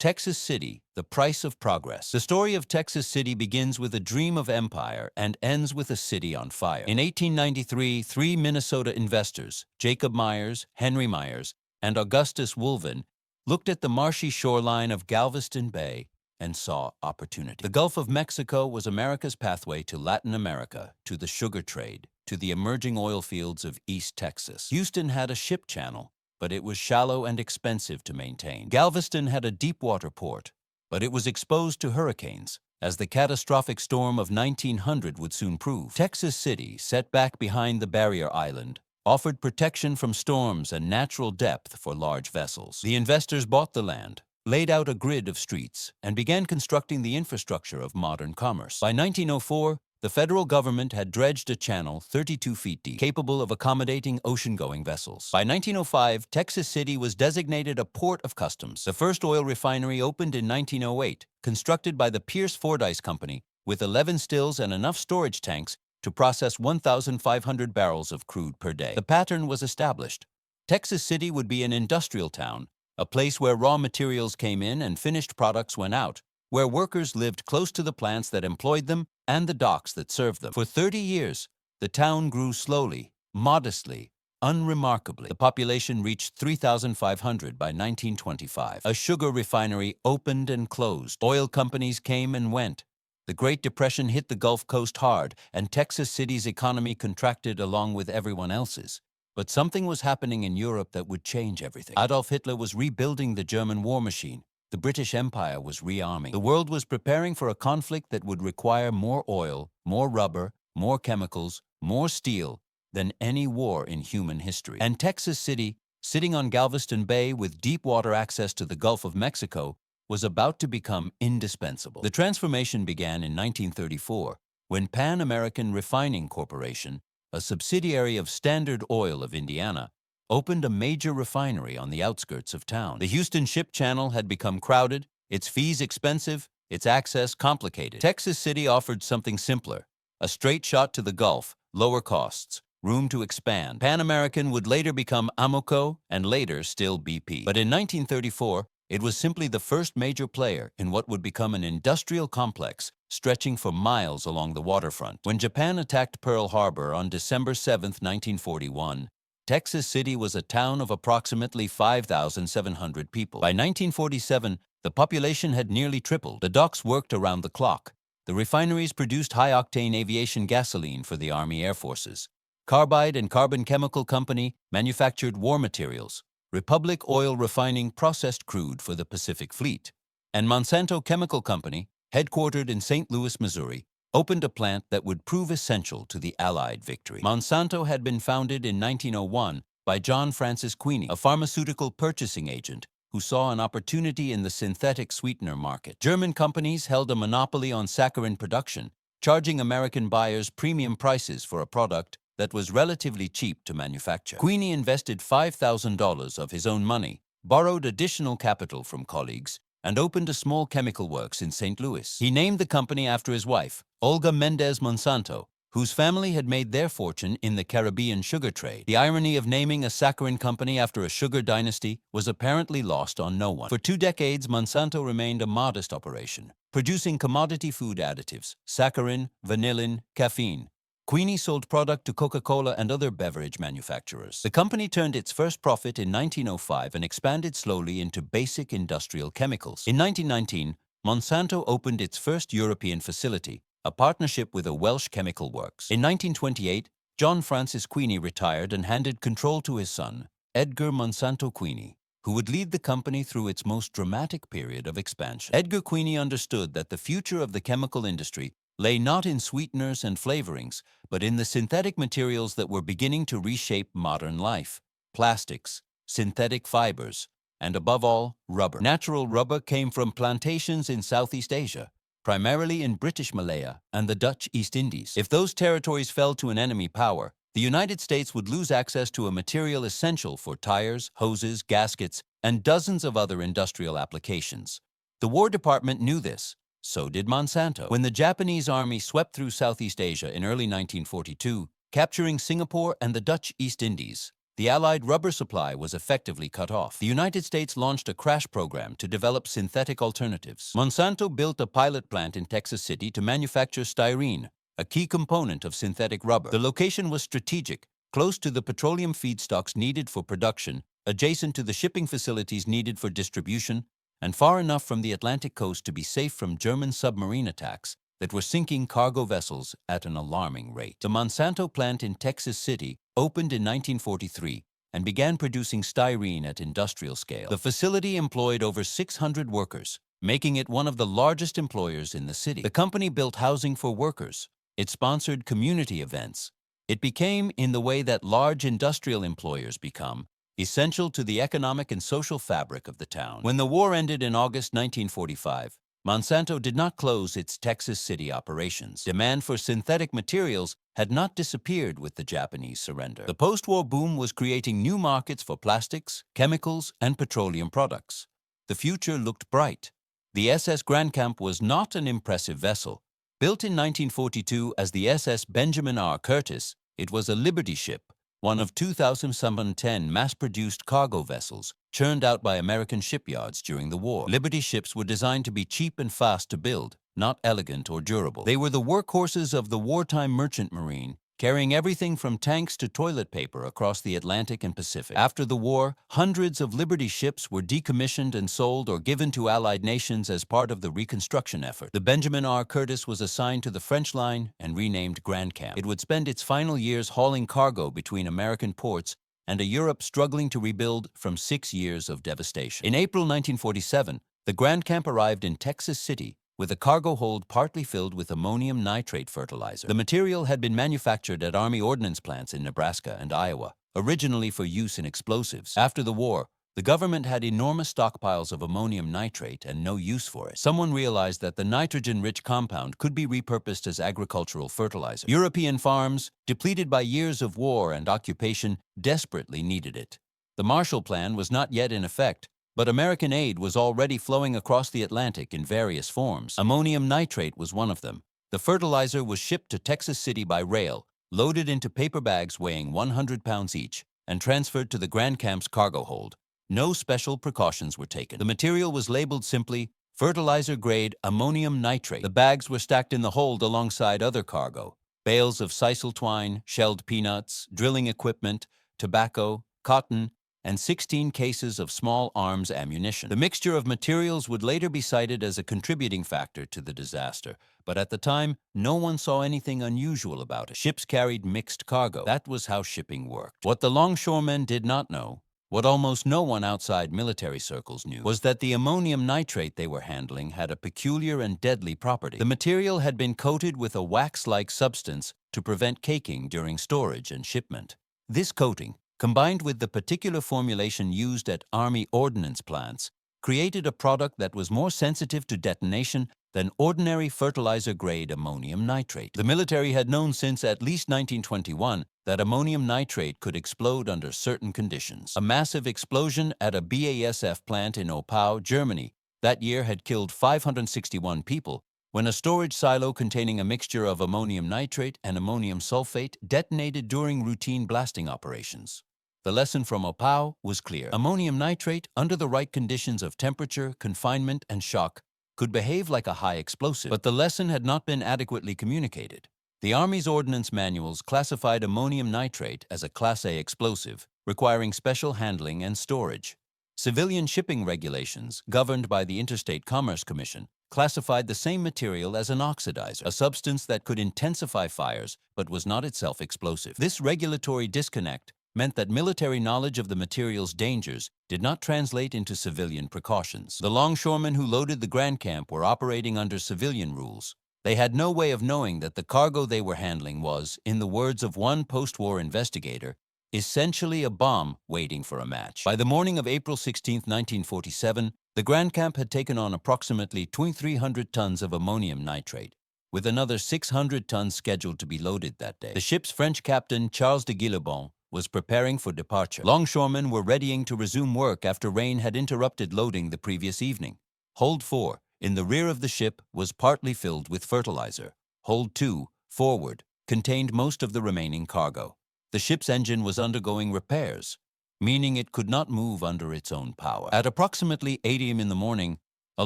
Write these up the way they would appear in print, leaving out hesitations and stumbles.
Texas City, the price of progress. The story of Texas City begins with a dream of empire and ends with a city on fire. In 1893, three Minnesota investors, Jacob Myers, Henry Myers, and Augustus Woolven, looked at the marshy shoreline of Galveston Bay and saw opportunity. The Gulf of Mexico was America's pathway to Latin America, to the sugar trade, to the emerging oil fields of East Texas. Houston had a ship channel, but it was shallow and expensive to maintain. Galveston had a deep water port, but it was exposed to hurricanes, as the catastrophic storm of 1900 would soon prove. Texas City, set back behind the barrier island, offered protection from storms and natural depth for large vessels. The investors bought the land, laid out a grid of streets, and began constructing the infrastructure of modern commerce. By 1904, the federal government had dredged a channel 32 feet deep, capable of accommodating ocean-going vessels. By 1905, Texas City was designated a port of customs. The first oil refinery opened in 1908, constructed by the Pierce Fordyce Company, with 11 stills and enough storage tanks to process 1,500 barrels of crude per day. The pattern was established. Texas City would be an industrial town, a place where raw materials came in and finished products went out, where workers lived close to the plants that employed them and the docks that served them. For 30 years, the town grew slowly, modestly, unremarkably. The population reached 3,500 by 1925. A sugar refinery opened and closed. Oil companies came and went. The Great Depression hit the Gulf Coast hard, and Texas City's economy contracted along with everyone else's. But something was happening in Europe that would change everything. Adolf Hitler was rebuilding the German war machine. The British Empire was rearming. The world was preparing for a conflict that would require more oil, more rubber, more chemicals, more steel than any war in human history. And Texas City, sitting on Galveston Bay with deep water access to the Gulf of Mexico, was about to become indispensable. The transformation began in 1934, when Pan American Refining Corporation, a subsidiary of Standard Oil of Indiana, opened a major refinery on the outskirts of town. The Houston Ship Channel had become crowded, its fees expensive, its access complicated. Texas City offered something simpler, a straight shot to the Gulf, lower costs, room to expand. Pan American would later become Amoco and later still BP. But in 1934, it was simply the first major player in what would become an industrial complex stretching for miles along the waterfront. When Japan attacked Pearl Harbor on December 7, 1941, Texas City was a town of approximately 5,700 people. By 1947, the population had nearly tripled. The docks worked around the clock. The refineries produced high-octane aviation gasoline for the Army Air Forces. Carbide and Carbon Chemical Company manufactured war materials. Republic Oil Refining processed crude for the Pacific Fleet. And Monsanto Chemical Company, headquartered in St. Louis, Missouri, opened a plant that would prove essential to the Allied victory. Monsanto had been founded in 1901 by John Francis Queeny, a pharmaceutical purchasing agent who saw an opportunity in the synthetic sweetener market. German companies held a monopoly on saccharin production, charging American buyers premium prices for a product that was relatively cheap to manufacture. Queeny invested $5,000 of his own money, borrowed additional capital from colleagues, and opened a small chemical works in St. Louis. He named the company after his wife, Olga Mendez Monsanto, whose family had made their fortune in the Caribbean sugar trade. The irony of naming a saccharin company after a sugar dynasty was apparently lost on no one. For 2 decades, Monsanto remained a modest operation, producing commodity food additives, saccharin, vanillin, caffeine. Queeny sold product to Coca-Cola and other beverage manufacturers. The company turned its first profit in 1905 and expanded slowly into basic industrial chemicals. In 1919, Monsanto opened its first European facility, a partnership with a Welsh chemical works. In 1928, John Francis Queeny retired and handed control to his son, Edgar Monsanto Queeny, who would lead the company through its most dramatic period of expansion. Edgar Queeny understood that the future of the chemical industry lay not in sweeteners and flavorings, but in the synthetic materials that were beginning to reshape modern life: plastics, synthetic fibers, and above all, rubber. Natural rubber came from plantations in Southeast Asia, primarily in British Malaya and the Dutch East Indies. If those territories fell to an enemy power, the United States would lose access to a material essential for tires, hoses, gaskets, and dozens of other industrial applications. The War Department knew this. So did Monsanto. When the Japanese army swept through Southeast Asia in early 1942, capturing Singapore and the Dutch East Indies, the Allied rubber supply was effectively cut off. The United States launched a crash program to develop synthetic alternatives. Monsanto built a pilot plant in Texas City to manufacture styrene, a key component of synthetic rubber. The location was strategic, close to the petroleum feedstocks needed for production, adjacent to the shipping facilities needed for distribution, and far enough from the Atlantic coast to be safe from German submarine attacks that were sinking cargo vessels at an alarming rate. The Monsanto plant in Texas City opened in 1943 and began producing styrene at industrial scale. The facility employed over 600 workers, making it one of the largest employers in the city. The company built housing for workers. It sponsored community events. It became, in the way that large industrial employers become, essential to the economic and social fabric of the town. When the war ended in August 1945, Monsanto did not close its Texas City operations. Demand for synthetic materials had not disappeared with the Japanese surrender. The post-war boom was creating new markets for plastics, chemicals, and petroleum products. The future looked bright. The SS Grand Camp was not an impressive vessel. Built in 1942 as the SS Benjamin R. Curtis, it was a Liberty ship, one of 2,710 mass-produced cargo vessels churned out by American shipyards during the war. Liberty ships were designed to be cheap and fast to build, not elegant or durable. They were the workhorses of the wartime merchant marine, carrying everything from tanks to toilet paper across the Atlantic and Pacific. After the war, hundreds of Liberty ships were decommissioned and sold or given to Allied nations as part of the reconstruction effort. The Benjamin R. Curtis was assigned to the French line and renamed Grand Camp. It would spend its final years hauling cargo between American ports and a Europe struggling to rebuild from 6 years of devastation. In April 1947, the Grand Camp arrived in Texas City with a cargo hold partly filled with ammonium nitrate fertilizer. The material had been manufactured at Army ordnance plants in Nebraska and Iowa, originally for use in explosives. After the war, the government had enormous stockpiles of ammonium nitrate and no use for it. Someone realized that the nitrogen-rich compound could be repurposed as agricultural fertilizer. European farms, depleted by years of war and occupation, desperately needed it. The Marshall Plan was not yet in effect, but American aid was already flowing across the Atlantic in various forms. Ammonium nitrate was one of them. The fertilizer was shipped to Texas City by rail, loaded into paper bags weighing 100 pounds each, and transferred to the Grand Camp's cargo hold. No special precautions were taken. The material was labeled simply fertilizer-grade ammonium nitrate. The bags were stacked in the hold alongside other cargo: bales of sisal twine, shelled peanuts, drilling equipment, tobacco, cotton, and 16 cases of small arms ammunition. The mixture of materials would later be cited as a contributing factor to the disaster, but at the time, no one saw anything unusual about it. Ships carried mixed cargo. That was how shipping worked. What the longshoremen did not know, what almost no one outside military circles knew, was that the ammonium nitrate they were handling had a peculiar and deadly property. The material had been coated with a wax-like substance to prevent caking during storage and shipment. This coating, combined with the particular formulation used at Army ordnance plants, created a product that was more sensitive to detonation than ordinary fertilizer-grade ammonium nitrate. The military had known since at least 1921 that ammonium nitrate could explode under certain conditions. A massive explosion at a BASF plant in Oppau, Germany, that year had killed 561 people when a storage silo containing a mixture of ammonium nitrate and ammonium sulfate detonated during routine blasting operations. The lesson from Oppau was clear. Ammonium nitrate, under the right conditions of temperature, confinement, and shock, could behave like a high explosive, but the lesson had not been adequately communicated. The Army's ordnance manuals classified ammonium nitrate as a Class A explosive, requiring special handling and storage. Civilian shipping regulations, governed by the Interstate Commerce Commission, classified the same material as an oxidizer, a substance that could intensify fires but was not itself explosive. This regulatory disconnect meant that military knowledge of the material's dangers did not translate into civilian precautions. The longshoremen who loaded the Grand Camp were operating under civilian rules. They had no way of knowing that the cargo they were handling was, in the words of one post-war investigator, essentially a bomb waiting for a match. By the morning of April 16, 1947, the Grand Camp had taken on approximately 2,300 tons of ammonium nitrate, with another 600 tons scheduled to be loaded that day. The ship's French captain, Charles de Guillebon, was preparing for departure. Longshoremen were readying to resume work after rain had interrupted loading the previous evening. Hold 4, in the rear of the ship, was partly filled with fertilizer. Hold 2, forward, contained most of the remaining cargo. The ship's engine was undergoing repairs, meaning it could not move under its own power. At approximately 8 a.m. in the morning, a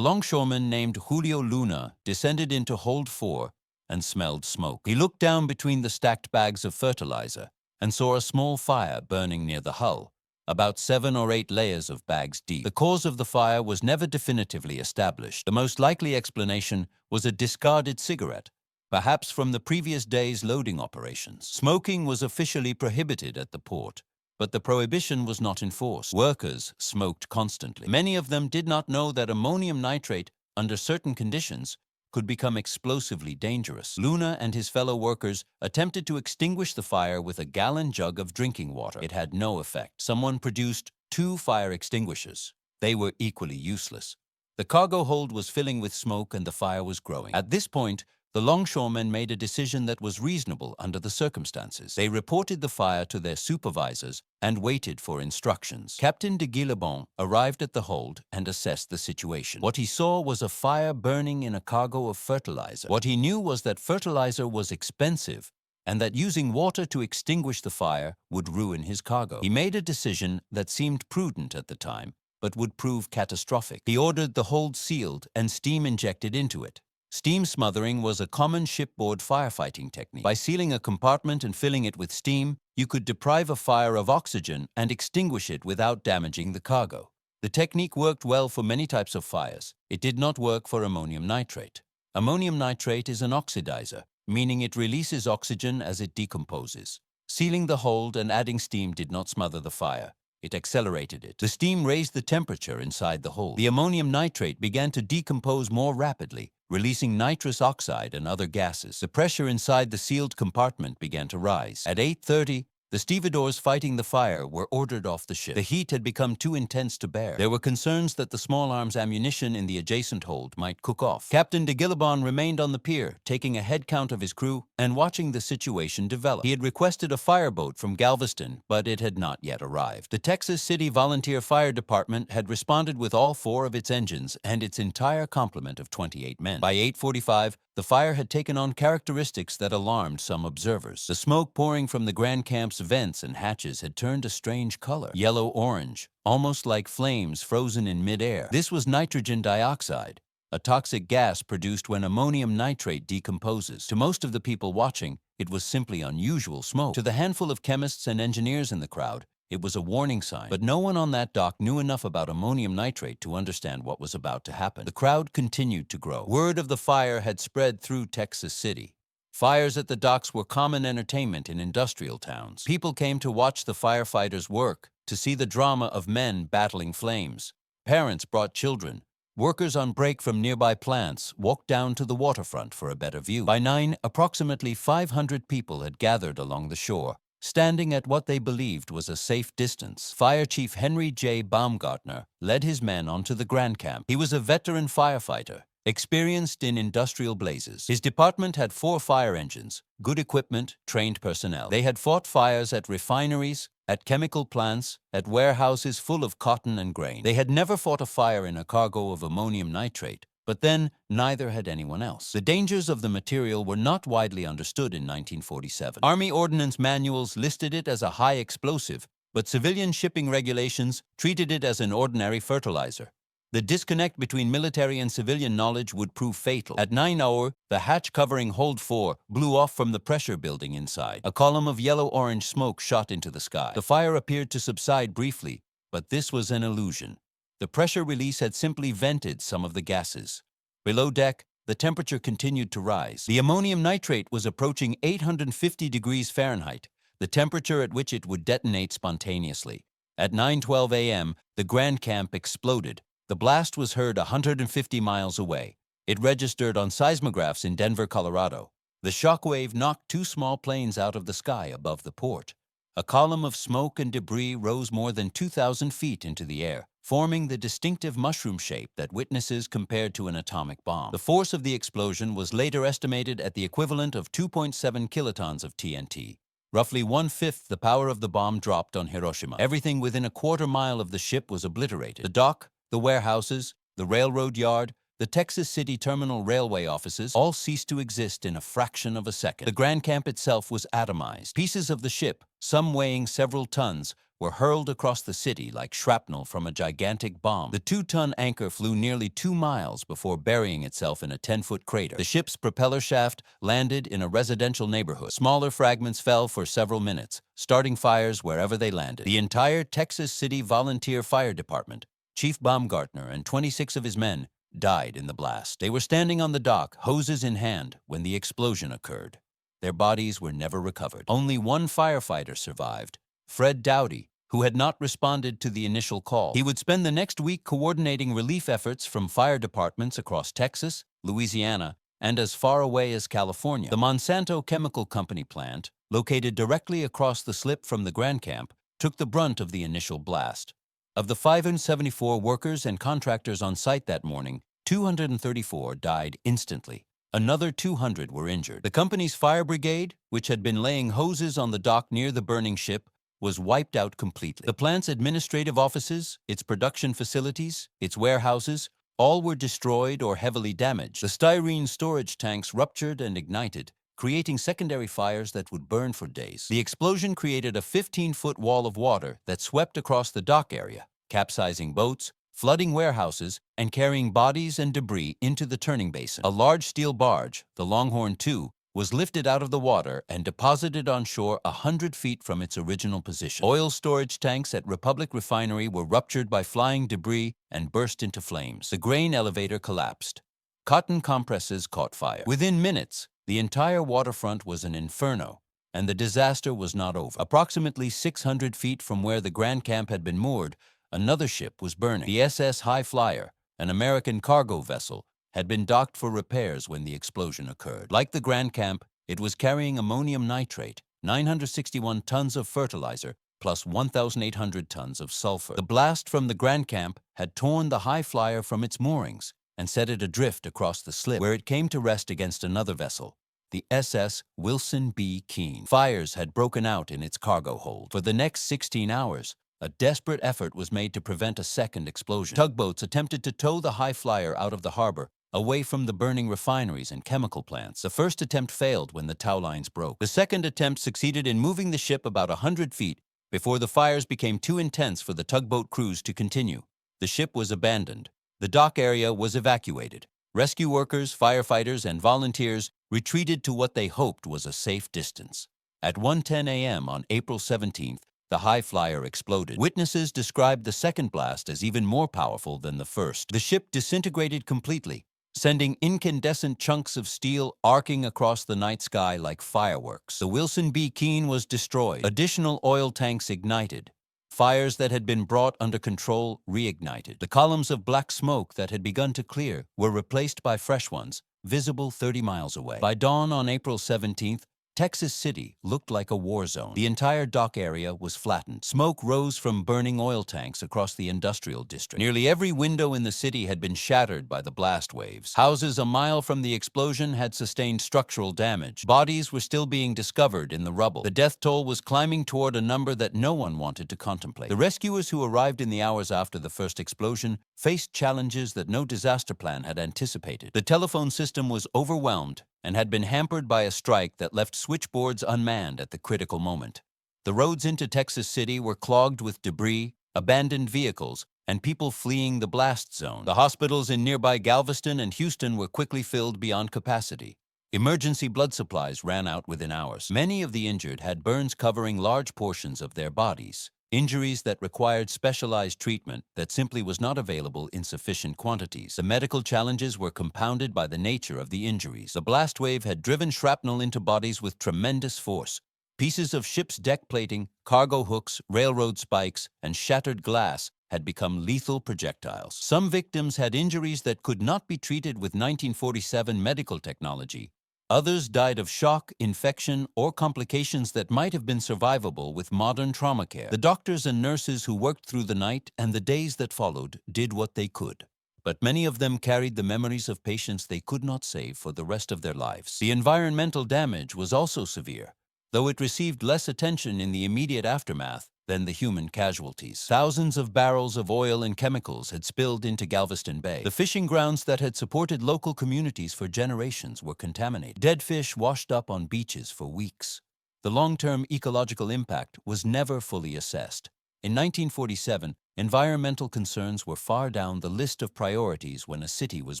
longshoreman named Julio Luna descended into Hold 4 and smelled smoke. He looked down between the stacked bags of fertilizer and saw a small fire burning near the hull, about 7 or 8 layers of bags deep. The cause of the fire was never definitively established. The most likely explanation was a discarded cigarette, perhaps from the previous day's loading operations. Smoking was officially prohibited at the port, but the prohibition was not enforced. Workers smoked constantly. Many of them did not know that ammonium nitrate, under certain conditions, could become explosively dangerous. Luna and his fellow workers attempted to extinguish the fire with a gallon jug of drinking water. It had no effect. Someone produced 2 fire extinguishers. They were equally useless. The cargo hold was filling with smoke and the fire was growing. At this point, the longshoremen made a decision that was reasonable under the circumstances. They reported the fire to their supervisors and waited for instructions. Captain de Guillebon arrived at the hold and assessed the situation. What he saw was a fire burning in a cargo of fertilizer. What he knew was that fertilizer was expensive and that using water to extinguish the fire would ruin his cargo. He made a decision that seemed prudent at the time, but would prove catastrophic. He ordered the hold sealed and steam injected into it. Steam smothering was a common shipboard firefighting technique. By sealing a compartment and filling it with steam, you could deprive a fire of oxygen and extinguish it without damaging the cargo. The technique worked well for many types of fires. It did not work for ammonium nitrate. Ammonium nitrate is an oxidizer, meaning it releases oxygen as it decomposes. Sealing the hold and adding steam did not smother the fire. It accelerated it. The steam raised the temperature inside the hold. The ammonium nitrate began to decompose more rapidly, releasing nitrous oxide and other gases. The pressure inside the sealed compartment began to rise. At 8:30, the stevedores fighting the fire were ordered off the ship. The heat had become too intense to bear. There were concerns that the small arms ammunition in the adjacent hold might cook off. Captain de Guillebon remained on the pier, taking a head count of his crew and watching the situation develop. He had requested a fireboat from Galveston, but it had not yet arrived. The Texas City Volunteer Fire Department had responded with all 4 of its engines and its entire complement of 28 men. By 8:45, the fire had taken on characteristics that alarmed some observers. The smoke pouring from the Grand Camp's vents and hatches had turned a strange color, yellow-orange, almost like flames frozen in mid-air. This was nitrogen dioxide, a toxic gas produced when ammonium nitrate decomposes. To most of the people watching, it was simply unusual smoke. To the handful of chemists and engineers in the crowd, it was a warning sign. But no one on that dock knew enough about ammonium nitrate to understand what was about to happen. The crowd continued to grow. Word of the fire had spread through Texas City. Fires at the docks were common entertainment in industrial towns. People came to watch the firefighters work, to see the drama of men battling flames. Parents brought children. Workers on break from nearby plants walked down to the waterfront for a better view. By 9, approximately 500 people had gathered along the shore, standing at what they believed was a safe distance. Fire Chief Henry J. Baumgartner led his men onto the Grand Camp. He was a veteran firefighter, experienced in industrial blazes. His department had 4 fire engines, good equipment, trained personnel. They had fought fires at refineries, at chemical plants, at warehouses full of cotton and grain. They had never fought a fire in a cargo of ammonium nitrate, but then neither had anyone else. The dangers of the material were not widely understood in 1947. Army ordnance manuals listed it as a high explosive, but civilian shipping regulations treated it as an ordinary fertilizer. The disconnect between military and civilian knowledge would prove fatal. At 9 hours, the hatch covering Hold 4 blew off from the pressure building inside. A column of yellow-orange smoke shot into the sky. The fire appeared to subside briefly, but this was an illusion. The pressure release had simply vented some of the gases. Below deck, the temperature continued to rise. The ammonium nitrate was approaching 850 degrees Fahrenheit, the temperature at which it would detonate spontaneously. At 9:12 a.m., the Grand Camp exploded. The blast was heard 150 miles away. It registered on seismographs in Denver, Colorado. The shockwave knocked 2 small planes out of the sky above the port. A column of smoke and debris rose more than 2,000 feet into the air, forming the distinctive mushroom shape that witnesses compared to an atomic bomb. The force of the explosion was later estimated at the equivalent of 2.7 kilotons of TNT. Roughly 1/5 the power of the bomb dropped on Hiroshima. Everything within a quarter mile of the ship was obliterated. The dock, the warehouses, the railroad yard, The Texas City Terminal Railway offices all ceased to exist in a fraction of a second. The Grand Camp itself was atomized. Pieces of the ship, some weighing several tons, were hurled across the city like shrapnel from a gigantic bomb. The 2-ton anchor flew nearly 2 miles before burying itself in a 10-foot crater. The ship's propeller shaft landed in a residential neighborhood. Smaller fragments fell for several minutes, starting fires wherever they landed. The entire Texas City Volunteer Fire Department, Chief Baumgartner and 26 of his men, died in the blast. They were standing on the dock, hoses in hand, when the explosion occurred. Their bodies were never recovered. Only one firefighter survived, Fred Dowdy, who had not responded to the initial call. He would spend the next week coordinating relief efforts from fire departments across Texas, Louisiana, and as far away as California. The Monsanto Chemical Company plant, located directly across the slip from the Grand Camp, took the brunt of the initial blast. Of the 574 workers and contractors on site that morning, 234 died instantly. Another 200 were injured. The company's fire brigade, which had been laying hoses on the dock near the burning ship, was wiped out completely. The plant's administrative offices, its production facilities, its warehouses, all were destroyed or heavily damaged. The styrene storage tanks ruptured and ignited, creating secondary fires that would burn for days. The explosion created a 15-foot wall of water that swept across the dock area, capsizing boats, flooding warehouses, and carrying bodies and debris into the turning basin. A large steel barge, the Longhorn 2, was lifted out of the water and deposited on shore 100 feet from its original position. Oil storage tanks at Republic Refinery were ruptured by flying debris and burst into flames. The grain elevator collapsed. Cotton compresses caught fire. Within minutes, the entire waterfront was an inferno, and the disaster was not over. Approximately 600 feet from where the Grand Camp had been moored, another ship was burning. The SS High Flyer, an American cargo vessel, had been docked for repairs when the explosion occurred. Like the Grand Camp, it was carrying ammonium nitrate, 961 tons of fertilizer, plus 1,800 tons of sulfur. The blast from the Grand Camp had torn the High Flyer from its moorings and set it adrift across the slip, where it came to rest against another vessel, the SS Wilson B. Keene. Fires had broken out in its cargo hold. For the next 16 hours, a desperate effort was made to prevent a second explosion. Tugboats attempted to tow the High Flyer out of the harbor, away from the burning refineries and chemical plants. The first attempt failed when the tow lines broke. The second attempt succeeded in moving the ship about 100 feet before the fires became too intense for the tugboat crews to continue. The ship was abandoned. The dock area was evacuated. Rescue workers, firefighters, and volunteers retreated to what they hoped was a safe distance. At 1:10 a.m. on April 17th, the High Flyer exploded. Witnesses described the second blast as even more powerful than the first. The ship disintegrated completely, sending incandescent chunks of steel arcing across the night sky like fireworks. The Wilson B. Keene was destroyed. Additional oil tanks ignited. Fires that had been brought under control reignited. The columns of black smoke that had begun to clear were replaced by fresh ones, visible 30 miles away. By dawn on April 17th, Texas City looked like a war zone. The entire dock area was flattened. Smoke rose from burning oil tanks across the industrial district. Nearly every window in the city had been shattered by the blast waves. Houses a mile from the explosion had sustained structural damage. Bodies were still being discovered in the rubble. The death toll was climbing toward a number that no one wanted to contemplate. The rescuers who arrived in the hours after the first explosion faced challenges that no disaster plan had anticipated. The telephone system was overwhelmed and had been hampered by a strike that left switchboards unmanned at the critical moment. The roads into Texas City were clogged with debris, abandoned vehicles, and people fleeing the blast zone. The hospitals in nearby Galveston and Houston were quickly filled beyond capacity. Emergency blood supplies ran out within hours. Many of the injured had burns covering large portions of their bodies, injuries that required specialized treatment that simply was not available in sufficient quantities. The medical challenges were compounded by the nature of the injuries. The blast wave had driven shrapnel into bodies with tremendous force. Pieces of ship's deck plating, cargo hooks, railroad spikes, and shattered glass had become lethal projectiles. Some victims had injuries that could not be treated with 1947 medical technology. Others died of shock, infection, or complications that might have been survivable with modern trauma care. The doctors and nurses who worked through the night and the days that followed did what they could. But many of them carried the memories of patients they could not save for the rest of their lives. The environmental damage was also severe. Though it received less attention in the immediate aftermath, than the human casualties. Thousands of barrels of oil and chemicals had spilled into Galveston Bay. The fishing grounds that had supported local communities for generations were contaminated. Dead fish washed up on beaches for weeks. The long-term ecological impact was never fully assessed. In 1947, environmental concerns were far down the list of priorities when a city was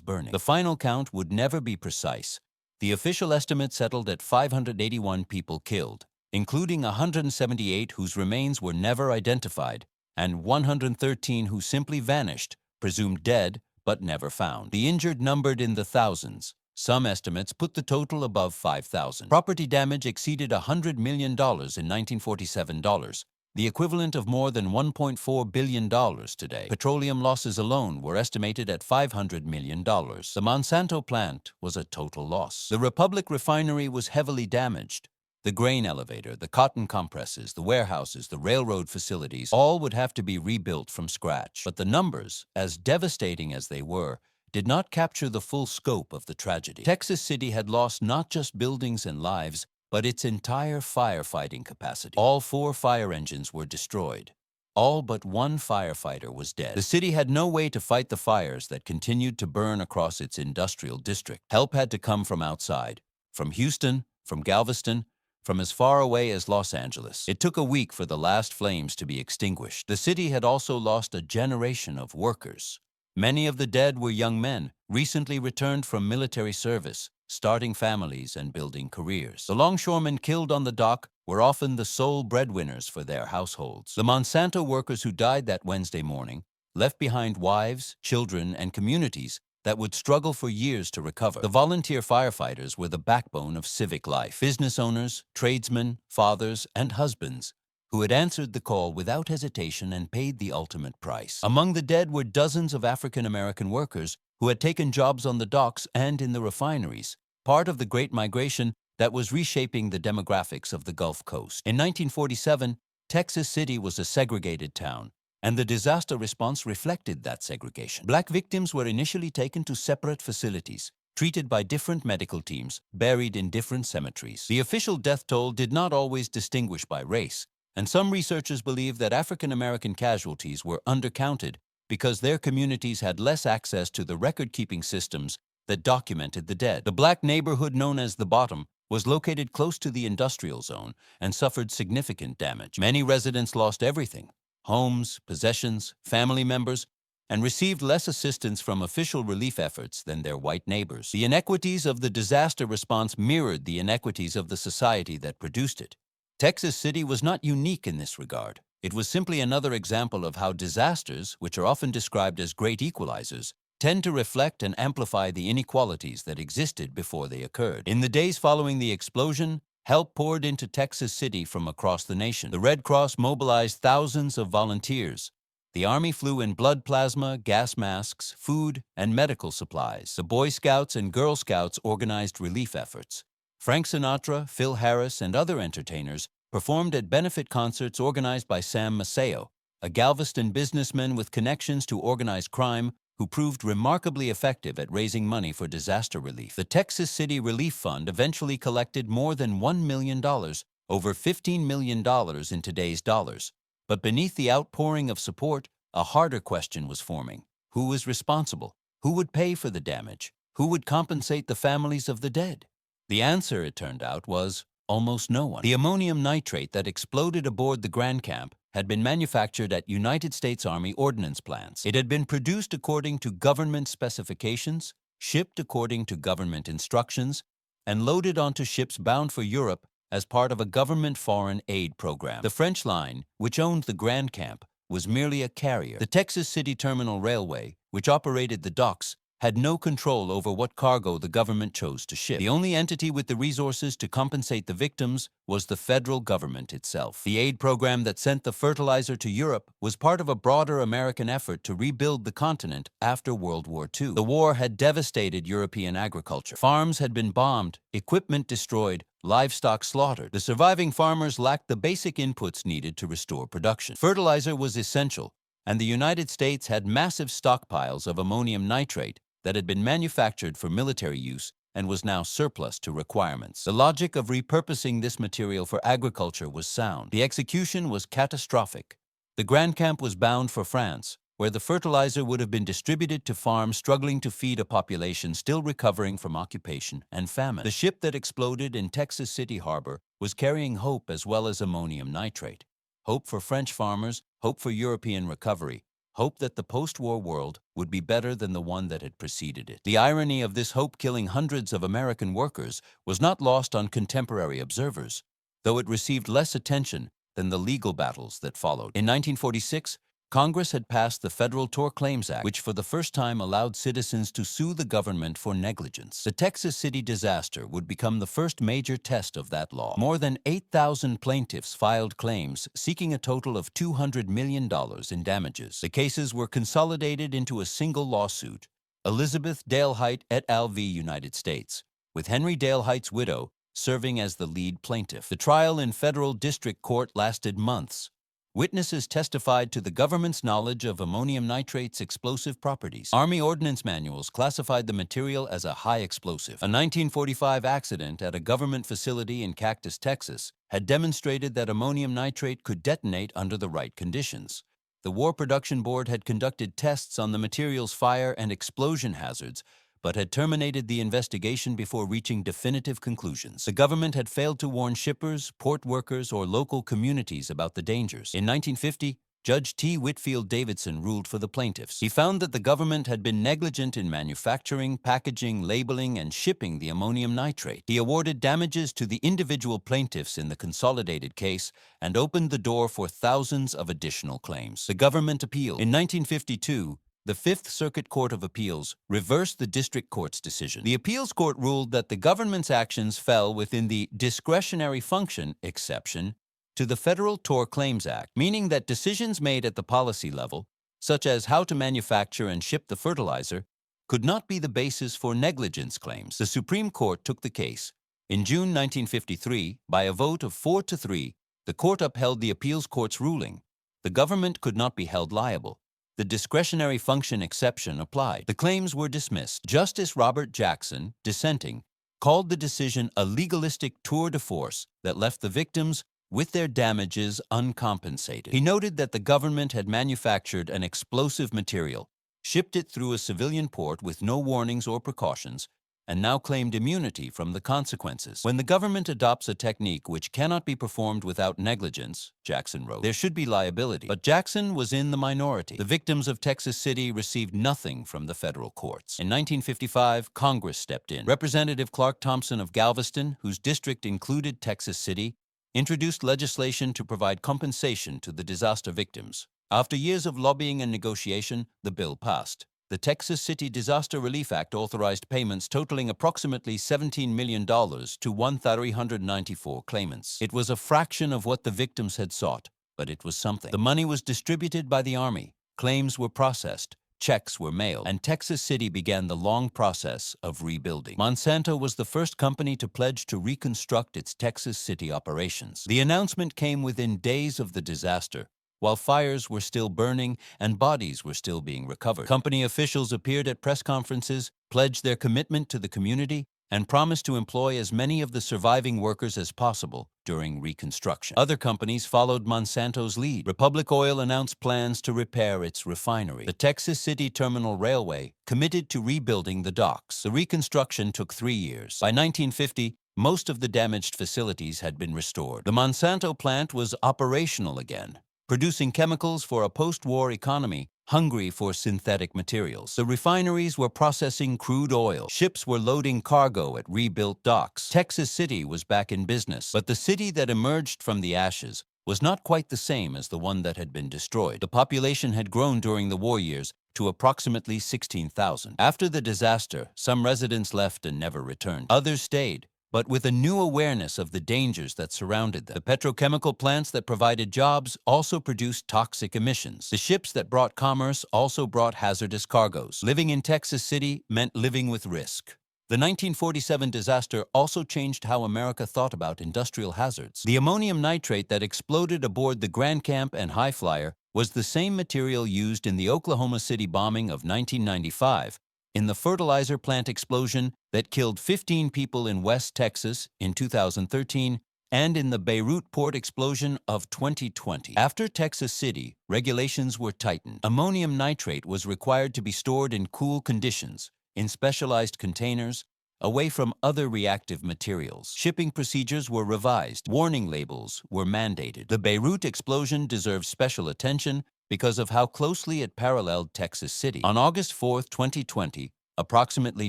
burning. The final count would never be precise. The official estimate settled at 581 people killed, including 178 whose remains were never identified, and 113 who simply vanished, presumed dead but never found. The injured numbered in the thousands. Some estimates put the total above 5,000. Property damage exceeded $100 million in 1947 dollars, the equivalent of more than $1.4 billion today. Petroleum losses alone were estimated at $500 million. The Monsanto plant was a total loss. The Republic refinery was heavily damaged. The grain elevator, the cotton compresses, the warehouses, the railroad facilities, all would have to be rebuilt from scratch. But the numbers, as devastating as they were, did not capture the full scope of the tragedy. Texas City had lost not just buildings and lives, but its entire firefighting capacity. All 4 fire engines were destroyed. All but one firefighter was dead. The city had no way to fight the fires that continued to burn across its industrial district. Help had to come from outside, from Houston, from Galveston, from as far away as Los Angeles. It took a week for the last flames to be extinguished. The city had also lost a generation of workers. Many of the dead were young men, recently returned from military service, starting families and building careers. The longshoremen killed on the dock were often the sole breadwinners for their households. The Monsanto workers who died that Wednesday morning left behind wives, children, and communities that would struggle for years to recover. The volunteer firefighters were the backbone of civic life. Business owners, tradesmen, fathers, and husbands who had answered the call without hesitation and paid the ultimate price. Among the dead were dozens of African-American workers who had taken jobs on the docks and in the refineries, part of the Great Migration that was reshaping the demographics of the Gulf Coast. In 1947, Texas City was a segregated town, and the disaster response reflected that segregation. Black victims were initially taken to separate facilities, treated by different medical teams, buried in different cemeteries. The official death toll did not always distinguish by race, and some researchers believe that African-American casualties were undercounted because their communities had less access to the record-keeping systems that documented the dead. The black neighborhood known as the Bottom was located close to the industrial zone and suffered significant damage. Many residents lost everything: homes, possessions, family members, and received less assistance from official relief efforts than their white neighbors. The inequities of the disaster response mirrored the inequities of the society that produced it. Texas City was not unique in this regard. It was simply another example of how disasters, which are often described as great equalizers, tend to reflect and amplify the inequalities that existed before they occurred. In the days following the explosion, help poured into Texas City from across the nation. The Red Cross mobilized thousands of volunteers. The Army flew in blood plasma, gas masks, food, and medical supplies. The Boy Scouts and Girl Scouts organized relief efforts. Frank Sinatra, Phil Harris, and other entertainers performed at benefit concerts organized by Sam Maceo, a Galveston businessman with connections to organized crime who proved remarkably effective at raising money for disaster relief. The Texas City Relief Fund eventually collected more than $1 million, over $15 million in today's dollars. But beneath the outpouring of support, a harder question was forming. Who was responsible? Who would pay for the damage? Who would compensate the families of the dead? The answer, it turned out, was almost no one. The ammonium nitrate that exploded aboard the Grand Camp had been manufactured at United States Army ordnance plants. It had been produced according to government specifications, shipped according to government instructions, and loaded onto ships bound for Europe as part of a government foreign aid program. The French line, which owned the Grand Camp, was merely a carrier. The Texas City Terminal Railway, which operated the docks, had no control over what cargo the government chose to ship. The only entity with the resources to compensate the victims was the federal government itself. The aid program that sent the fertilizer to Europe was part of a broader American effort to rebuild the continent after World War II. The war had devastated European agriculture. Farms had been bombed, equipment destroyed, livestock slaughtered. The surviving farmers lacked the basic inputs needed to restore production. Fertilizer was essential, and the United States had massive stockpiles of ammonium nitrate that had been manufactured for military use and was now surplus to requirements. The logic of repurposing this material for agriculture was sound. The execution was catastrophic. The Grand Camp was bound for France, where the fertilizer would have been distributed to farms struggling to feed a population still recovering from occupation and famine. The ship that exploded in Texas City Harbor was carrying hope as well as ammonium nitrate. Hope for French farmers, hope for European recovery, hope that the post-war world would be better than the one that had preceded it. The irony of this hope killing hundreds of American workers was not lost on contemporary observers, though it received less attention than the legal battles that followed. In 1946, Congress had passed the Federal Tort Claims Act, which for the first time allowed citizens to sue the government for negligence. The Texas City disaster would become the first major test of that law. More than 8,000 plaintiffs filed claims seeking a total of $200 million in damages. The cases were consolidated into a single lawsuit, Elizabeth Dalehite et al. v. United States, with Henry Dalehite's widow serving as the lead plaintiff. The trial in federal district court lasted months. Witnesses testified to the government's knowledge of ammonium nitrate's explosive properties. Army ordnance manuals classified the material as a high explosive. A 1945 accident at a government facility in Cactus, Texas, had demonstrated that ammonium nitrate could detonate under the right conditions. The War Production Board had conducted tests on the material's fire and explosion hazards, but had terminated the investigation before reaching definitive conclusions. The government had failed to warn shippers, port workers, or local communities about the dangers. In 1950, Judge T. Whitfield Davidson ruled for the plaintiffs. He found that the government had been negligent in manufacturing, packaging, labeling, and shipping the ammonium nitrate. He awarded damages to the individual plaintiffs in the consolidated case and opened the door for thousands of additional claims. The government appealed. In 1952, the Fifth Circuit Court of Appeals reversed the district court's decision. The appeals court ruled that the government's actions fell within the discretionary function exception to the Federal Tort Claims Act, meaning that decisions made at the policy level, such as how to manufacture and ship the fertilizer, could not be the basis for negligence claims. The Supreme Court took the case. In June 1953, by a vote of 4-3, the court upheld the appeals court's ruling. The government could not be held liable. The discretionary function exception applied. The claims were dismissed. Justice Robert Jackson, dissenting, called the decision a legalistic tour de force that left the victims with their damages uncompensated. He noted that the government had manufactured an explosive material, shipped it through a civilian port with no warnings or precautions, and now claimed immunity from the consequences. When the government adopts a technique which cannot be performed without negligence, Jackson wrote, there should be liability. But Jackson was in the minority. The victims of Texas City received nothing from the federal courts. In 1955, Congress stepped in. Representative Clark Thompson of Galveston, whose district included Texas City, introduced legislation to provide compensation to the disaster victims. After years of lobbying and negotiation, the bill passed. The Texas City Disaster Relief Act authorized payments totaling approximately $17 million to 1,394 claimants. It was a fraction of what the victims had sought, but it was something. The money was distributed by the Army, claims were processed, checks were mailed, and Texas City began the long process of rebuilding. Monsanto was the first company to pledge to reconstruct its Texas City operations. The announcement came within days of the disaster, while fires were still burning and bodies were still being recovered. Company officials appeared at press conferences, pledged their commitment to the community, and promised to employ as many of the surviving workers as possible during reconstruction. Other companies followed Monsanto's lead. Republic Oil announced plans to repair its refinery. The Texas City Terminal Railway committed to rebuilding the docks. The reconstruction took 3 years. By 1950, most of the damaged facilities had been restored. The Monsanto plant was operational again, producing chemicals for a post-war economy hungry for synthetic materials. The refineries were processing crude oil. Ships were loading cargo at rebuilt docks. Texas City was back in business, but the city that emerged from the ashes was not quite the same as the one that had been destroyed. The population had grown during the war years to approximately 16,000. After the disaster, some residents left and never returned. Others stayed, but with a new awareness of the dangers that surrounded them. The petrochemical plants that provided jobs also produced toxic emissions. The ships that brought commerce also brought hazardous cargoes. Living in Texas City meant living with risk. The 1947 disaster also changed how America thought about industrial hazards. The ammonium nitrate that exploded aboard the Grand Camp and High Flyer was the same material used in the Oklahoma City bombing of 1995 in the fertilizer plant explosion that killed 15 people in West Texas in 2013, and in the Beirut port explosion of 2020. After Texas City, regulations were tightened. Ammonium nitrate was required to be stored in cool conditions, in specialized containers, away from other reactive materials. Shipping procedures were revised. Warning labels were mandated. The Beirut explosion deserves special attention because of how closely it paralleled Texas City. On August 4, 2020, approximately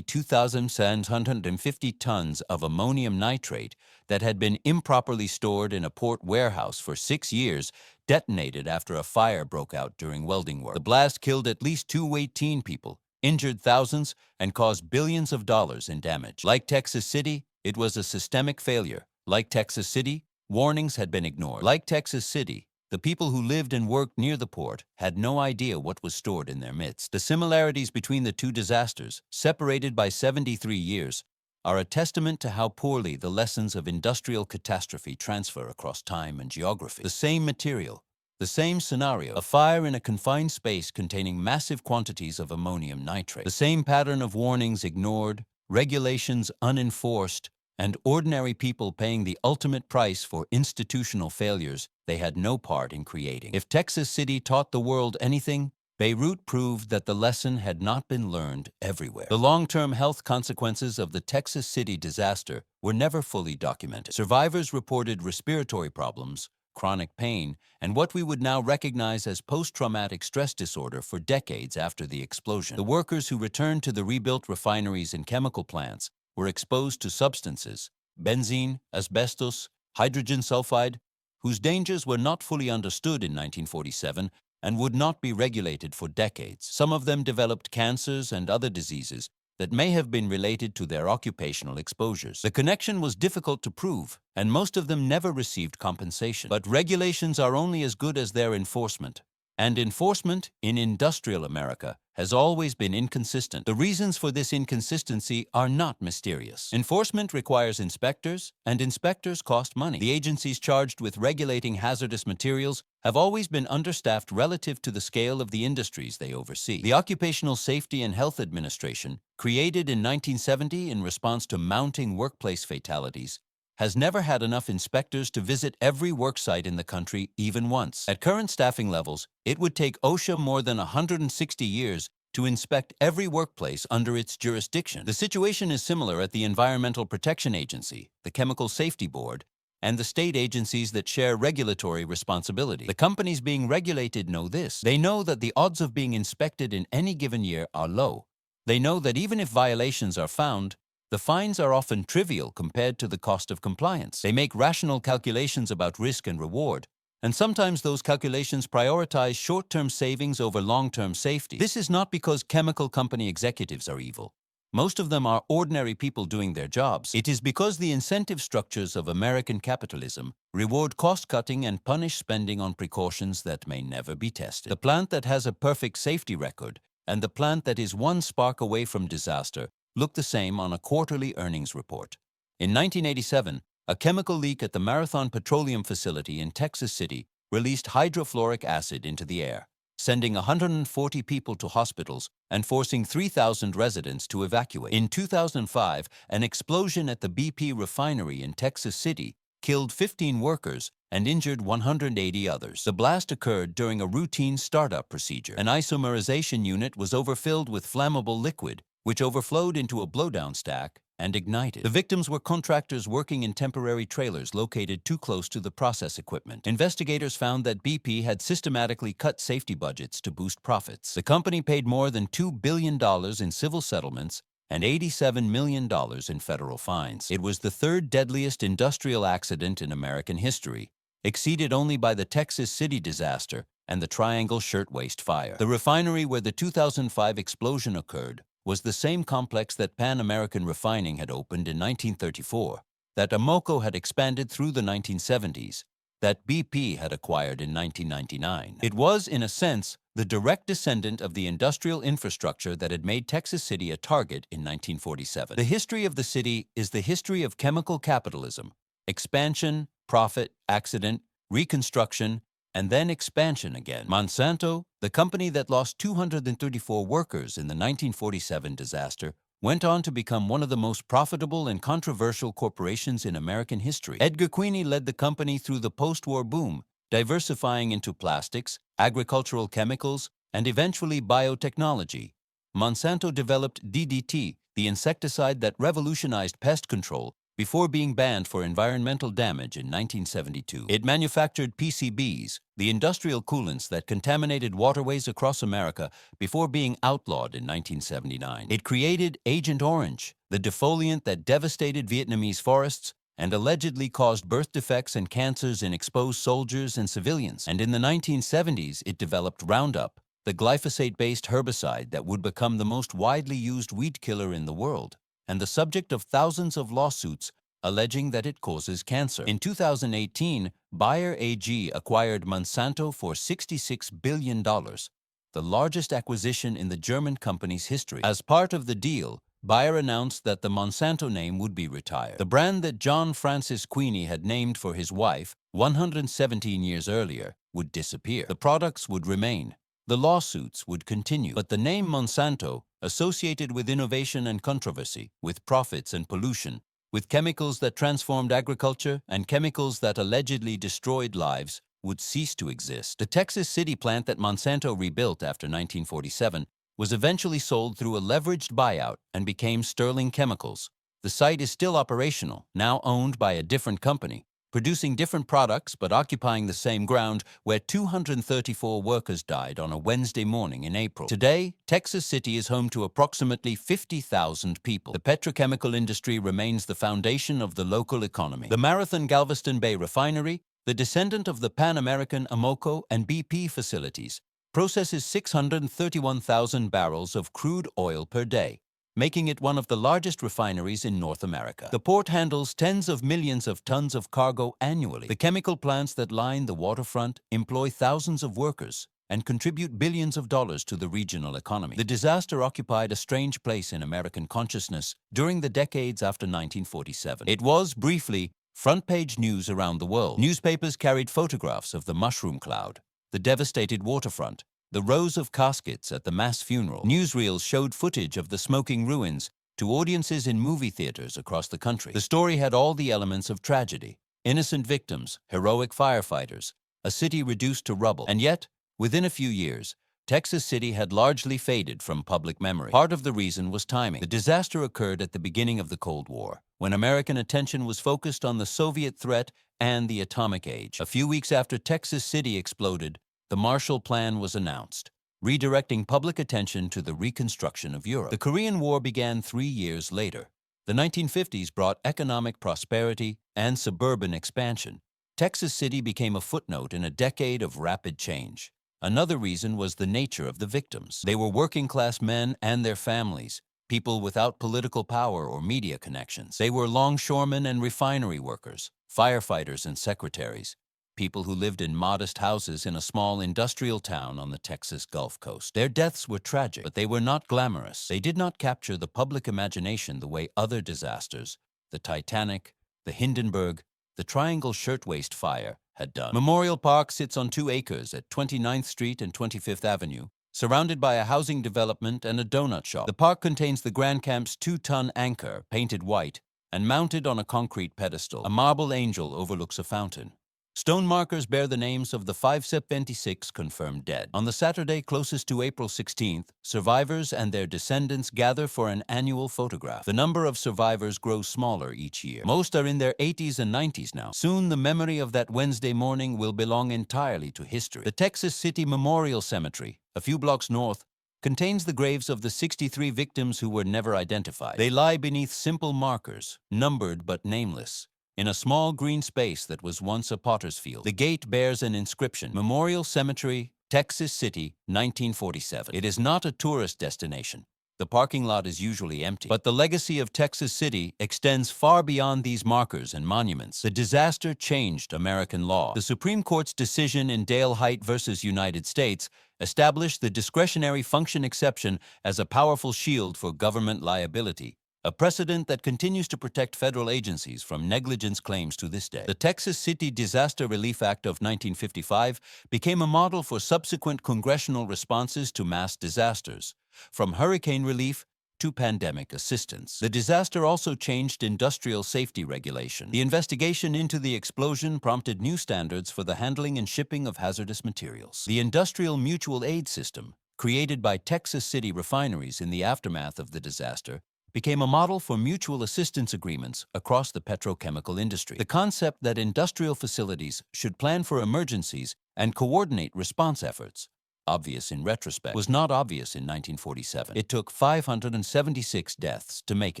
2,750 tons of ammonium nitrate that had been improperly stored in a port warehouse for 6 years detonated after a fire broke out during welding work. The blast killed at least 218 people, injured thousands, and caused billions of dollars in damage. Like Texas City, it was a systemic failure. Like Texas City, warnings had been ignored. Like Texas City, the people who lived and worked near the port had no idea what was stored in their midst. The similarities between the two disasters, separated by 73 years, are a testament to how poorly the lessons of industrial catastrophe transfer across time and geography. The same material, the same scenario, a fire in a confined space containing massive quantities of ammonium nitrate. The same pattern of warnings ignored, regulations unenforced, and ordinary people paying the ultimate price for institutional failures they had no part in creating. If Texas City taught the world anything, Beirut proved that the lesson had not been learned everywhere. The long-term health consequences of the Texas City disaster were never fully documented. Survivors reported respiratory problems, chronic pain, and what we would now recognize as post-traumatic stress disorder for decades after the explosion. The workers who returned to the rebuilt refineries and chemical plants were exposed to substances, benzene, asbestos, hydrogen sulfide, whose dangers were not fully understood in 1947 and would not be regulated for decades. Some of them developed cancers and other diseases that may have been related to their occupational exposures. The connection was difficult to prove, and most of them never received compensation. But regulations are only as good as their enforcement. And enforcement in industrial America has always been inconsistent. The reasons for this inconsistency are not mysterious. Enforcement requires inspectors, and inspectors cost money. The agencies charged with regulating hazardous materials have always been understaffed relative to the scale of the industries they oversee. The Occupational Safety and Health Administration, created in 1970 in response to mounting workplace fatalities, has never had enough inspectors to visit every worksite in the country even once. At current staffing levels, it would take OSHA more than 160 years to inspect every workplace under its jurisdiction. The situation is similar at the Environmental Protection Agency, the Chemical Safety Board, and the state agencies that share regulatory responsibility. The companies being regulated know this. They know that the odds of being inspected in any given year are low. They know that even if violations are found, the fines are often trivial compared to the cost of compliance. They make rational calculations about risk and reward, and sometimes those calculations prioritize short-term savings over long-term safety. This is not because chemical company executives are evil. Most of them are ordinary people doing their jobs. It is because the incentive structures of American capitalism reward cost-cutting and punish spending on precautions that may never be tested. The plant that has a perfect safety record and the plant that is one spark away from disaster look the same on a quarterly earnings report. In 1987, a chemical leak at the Marathon Petroleum facility in Texas City released hydrofluoric acid into the air, sending 140 people to hospitals and forcing 3,000 residents to evacuate. In 2005, an explosion at the BP refinery in Texas City killed 15 workers and injured 180 others. The blast occurred during a routine startup procedure. An isomerization unit was overfilled with flammable liquid, which overflowed into a blowdown stack and ignited. The victims were contractors working in temporary trailers located too close to the process equipment. Investigators found that BP had systematically cut safety budgets to boost profits. The company paid more than $2 billion in civil settlements and $87 million in federal fines. It was the third deadliest industrial accident in American history, exceeded only by the Texas City disaster and the Triangle Shirtwaist Fire. The refinery where the 2005 explosion occurred was the same complex that Pan American Refining had opened in 1934, that Amoco had expanded through the 1970s, that BP had acquired in 1999. It was, in a sense, the direct descendant of the industrial infrastructure that had made Texas City a target in 1947. The history of the city is the history of chemical capitalism: expansion, profit, accident, reconstruction, and then expansion again. Monsanto, the company that lost 234 workers in the 1947 disaster, went on to become one of the most profitable and controversial corporations in American history. Edgar Queeny led the company through the post-war boom, diversifying into plastics, agricultural chemicals, and eventually biotechnology. Monsanto developed DDT, the insecticide that revolutionized pest control, before being banned for environmental damage in 1972. It manufactured PCBs, the industrial coolants that contaminated waterways across America, before being outlawed in 1979. It created Agent Orange, the defoliant that devastated Vietnamese forests and allegedly caused birth defects and cancers in exposed soldiers and civilians. And in the 1970s, it developed Roundup, the glyphosate-based herbicide that would become the most widely used weed killer in the world, and the subject of thousands of lawsuits alleging that it causes cancer. In 2018, Bayer AG acquired Monsanto for $66 billion, the largest acquisition in the German company's history. As part of the deal, Bayer announced that the Monsanto name would be retired. The brand that John Francis Queeny had named for his wife 117 years earlier would disappear. The products would remain. The lawsuits would continue, but the name Monsanto, associated with innovation and controversy, with profits and pollution, with chemicals that transformed agriculture and chemicals that allegedly destroyed lives, would cease to exist. The Texas City plant that Monsanto rebuilt after 1947 was eventually sold through a leveraged buyout and became Sterling Chemicals. The site is still operational, now owned by a different company, producing different products but occupying the same ground, where 234 workers died on a Wednesday morning in April. Today, Texas City is home to approximately 50,000 people. The petrochemical industry remains the foundation of the local economy. The Marathon Galveston Bay Refinery, the descendant of the Pan American Amoco and BP facilities, processes 631,000 barrels of crude oil per day, making it one of the largest refineries in North America. The port handles tens of millions of tons of cargo annually. The chemical plants that line the waterfront employ thousands of workers and contribute billions of dollars to the regional economy. The disaster occupied a strange place in American consciousness during the decades after 1947. It was, briefly, front-page news around the world. Newspapers carried photographs of the mushroom cloud, the devastated waterfront, the rows of caskets at the mass funeral. Newsreels showed footage of the smoking ruins to audiences in movie theaters across the country. The story had all the elements of tragedy: innocent victims, heroic firefighters, a city reduced to rubble. And yet, within a few years, Texas City had largely faded from public memory. Part of the reason was timing. The disaster occurred at the beginning of the Cold War, when American attention was focused on the Soviet threat and the atomic age. A few weeks after Texas City exploded, the Marshall Plan was announced, redirecting public attention to the reconstruction of Europe. The Korean War began 3 years later. The 1950s brought economic prosperity and suburban expansion. Texas City became a footnote in a decade of rapid change. Another reason was the nature of the victims. They were working-class men and their families, people without political power or media connections. They were longshoremen and refinery workers, firefighters and secretaries, people who lived in modest houses in a small industrial town on the Texas Gulf Coast. Their deaths were tragic, but they were not glamorous. They did not capture the public imagination the way other disasters, the Titanic, the Hindenburg, the Triangle Shirtwaist Fire, had done. Memorial Park sits on 2 acres at 29th Street and 25th Avenue, surrounded by a housing development and a donut shop. The park contains the Grand Camp's 2-ton anchor, painted white, and mounted on a concrete pedestal. A marble angel overlooks a fountain. Stone markers bear the names of the 526 confirmed dead. On the Saturday closest to April 16th, survivors and their descendants gather for an annual photograph. The number of survivors grows smaller each year. Most are in their 80s and 90s now. Soon the memory of that Wednesday morning will belong entirely to history. The Texas City Memorial Cemetery, a few blocks north, contains the graves of the 63 victims who were never identified. They lie beneath simple markers, numbered but nameless, in a small green space that was once a potter's field. The gate bears an inscription: Memorial Cemetery, Texas City, 1947. It is not a tourist destination. The parking lot is usually empty. But the legacy of Texas City extends far beyond these markers and monuments. The disaster changed American law. The Supreme Court's decision in Dale Height versus United States established the discretionary function exception as a powerful shield for government liability. a precedent that continues to protect federal agencies from negligence claims to this day. The Texas City Disaster Relief Act of 1955 became a model for subsequent congressional responses to mass disasters, from hurricane relief to pandemic assistance. The disaster also changed industrial safety regulation. The investigation into the explosion prompted new standards for the handling and shipping of hazardous materials. The Industrial Mutual Aid System, created by Texas City refineries in the aftermath of the disaster, became a model for mutual assistance agreements across the petrochemical industry. The concept that industrial facilities should plan for emergencies and coordinate response efforts, obvious in retrospect, was not obvious in 1947. It took 576 deaths to make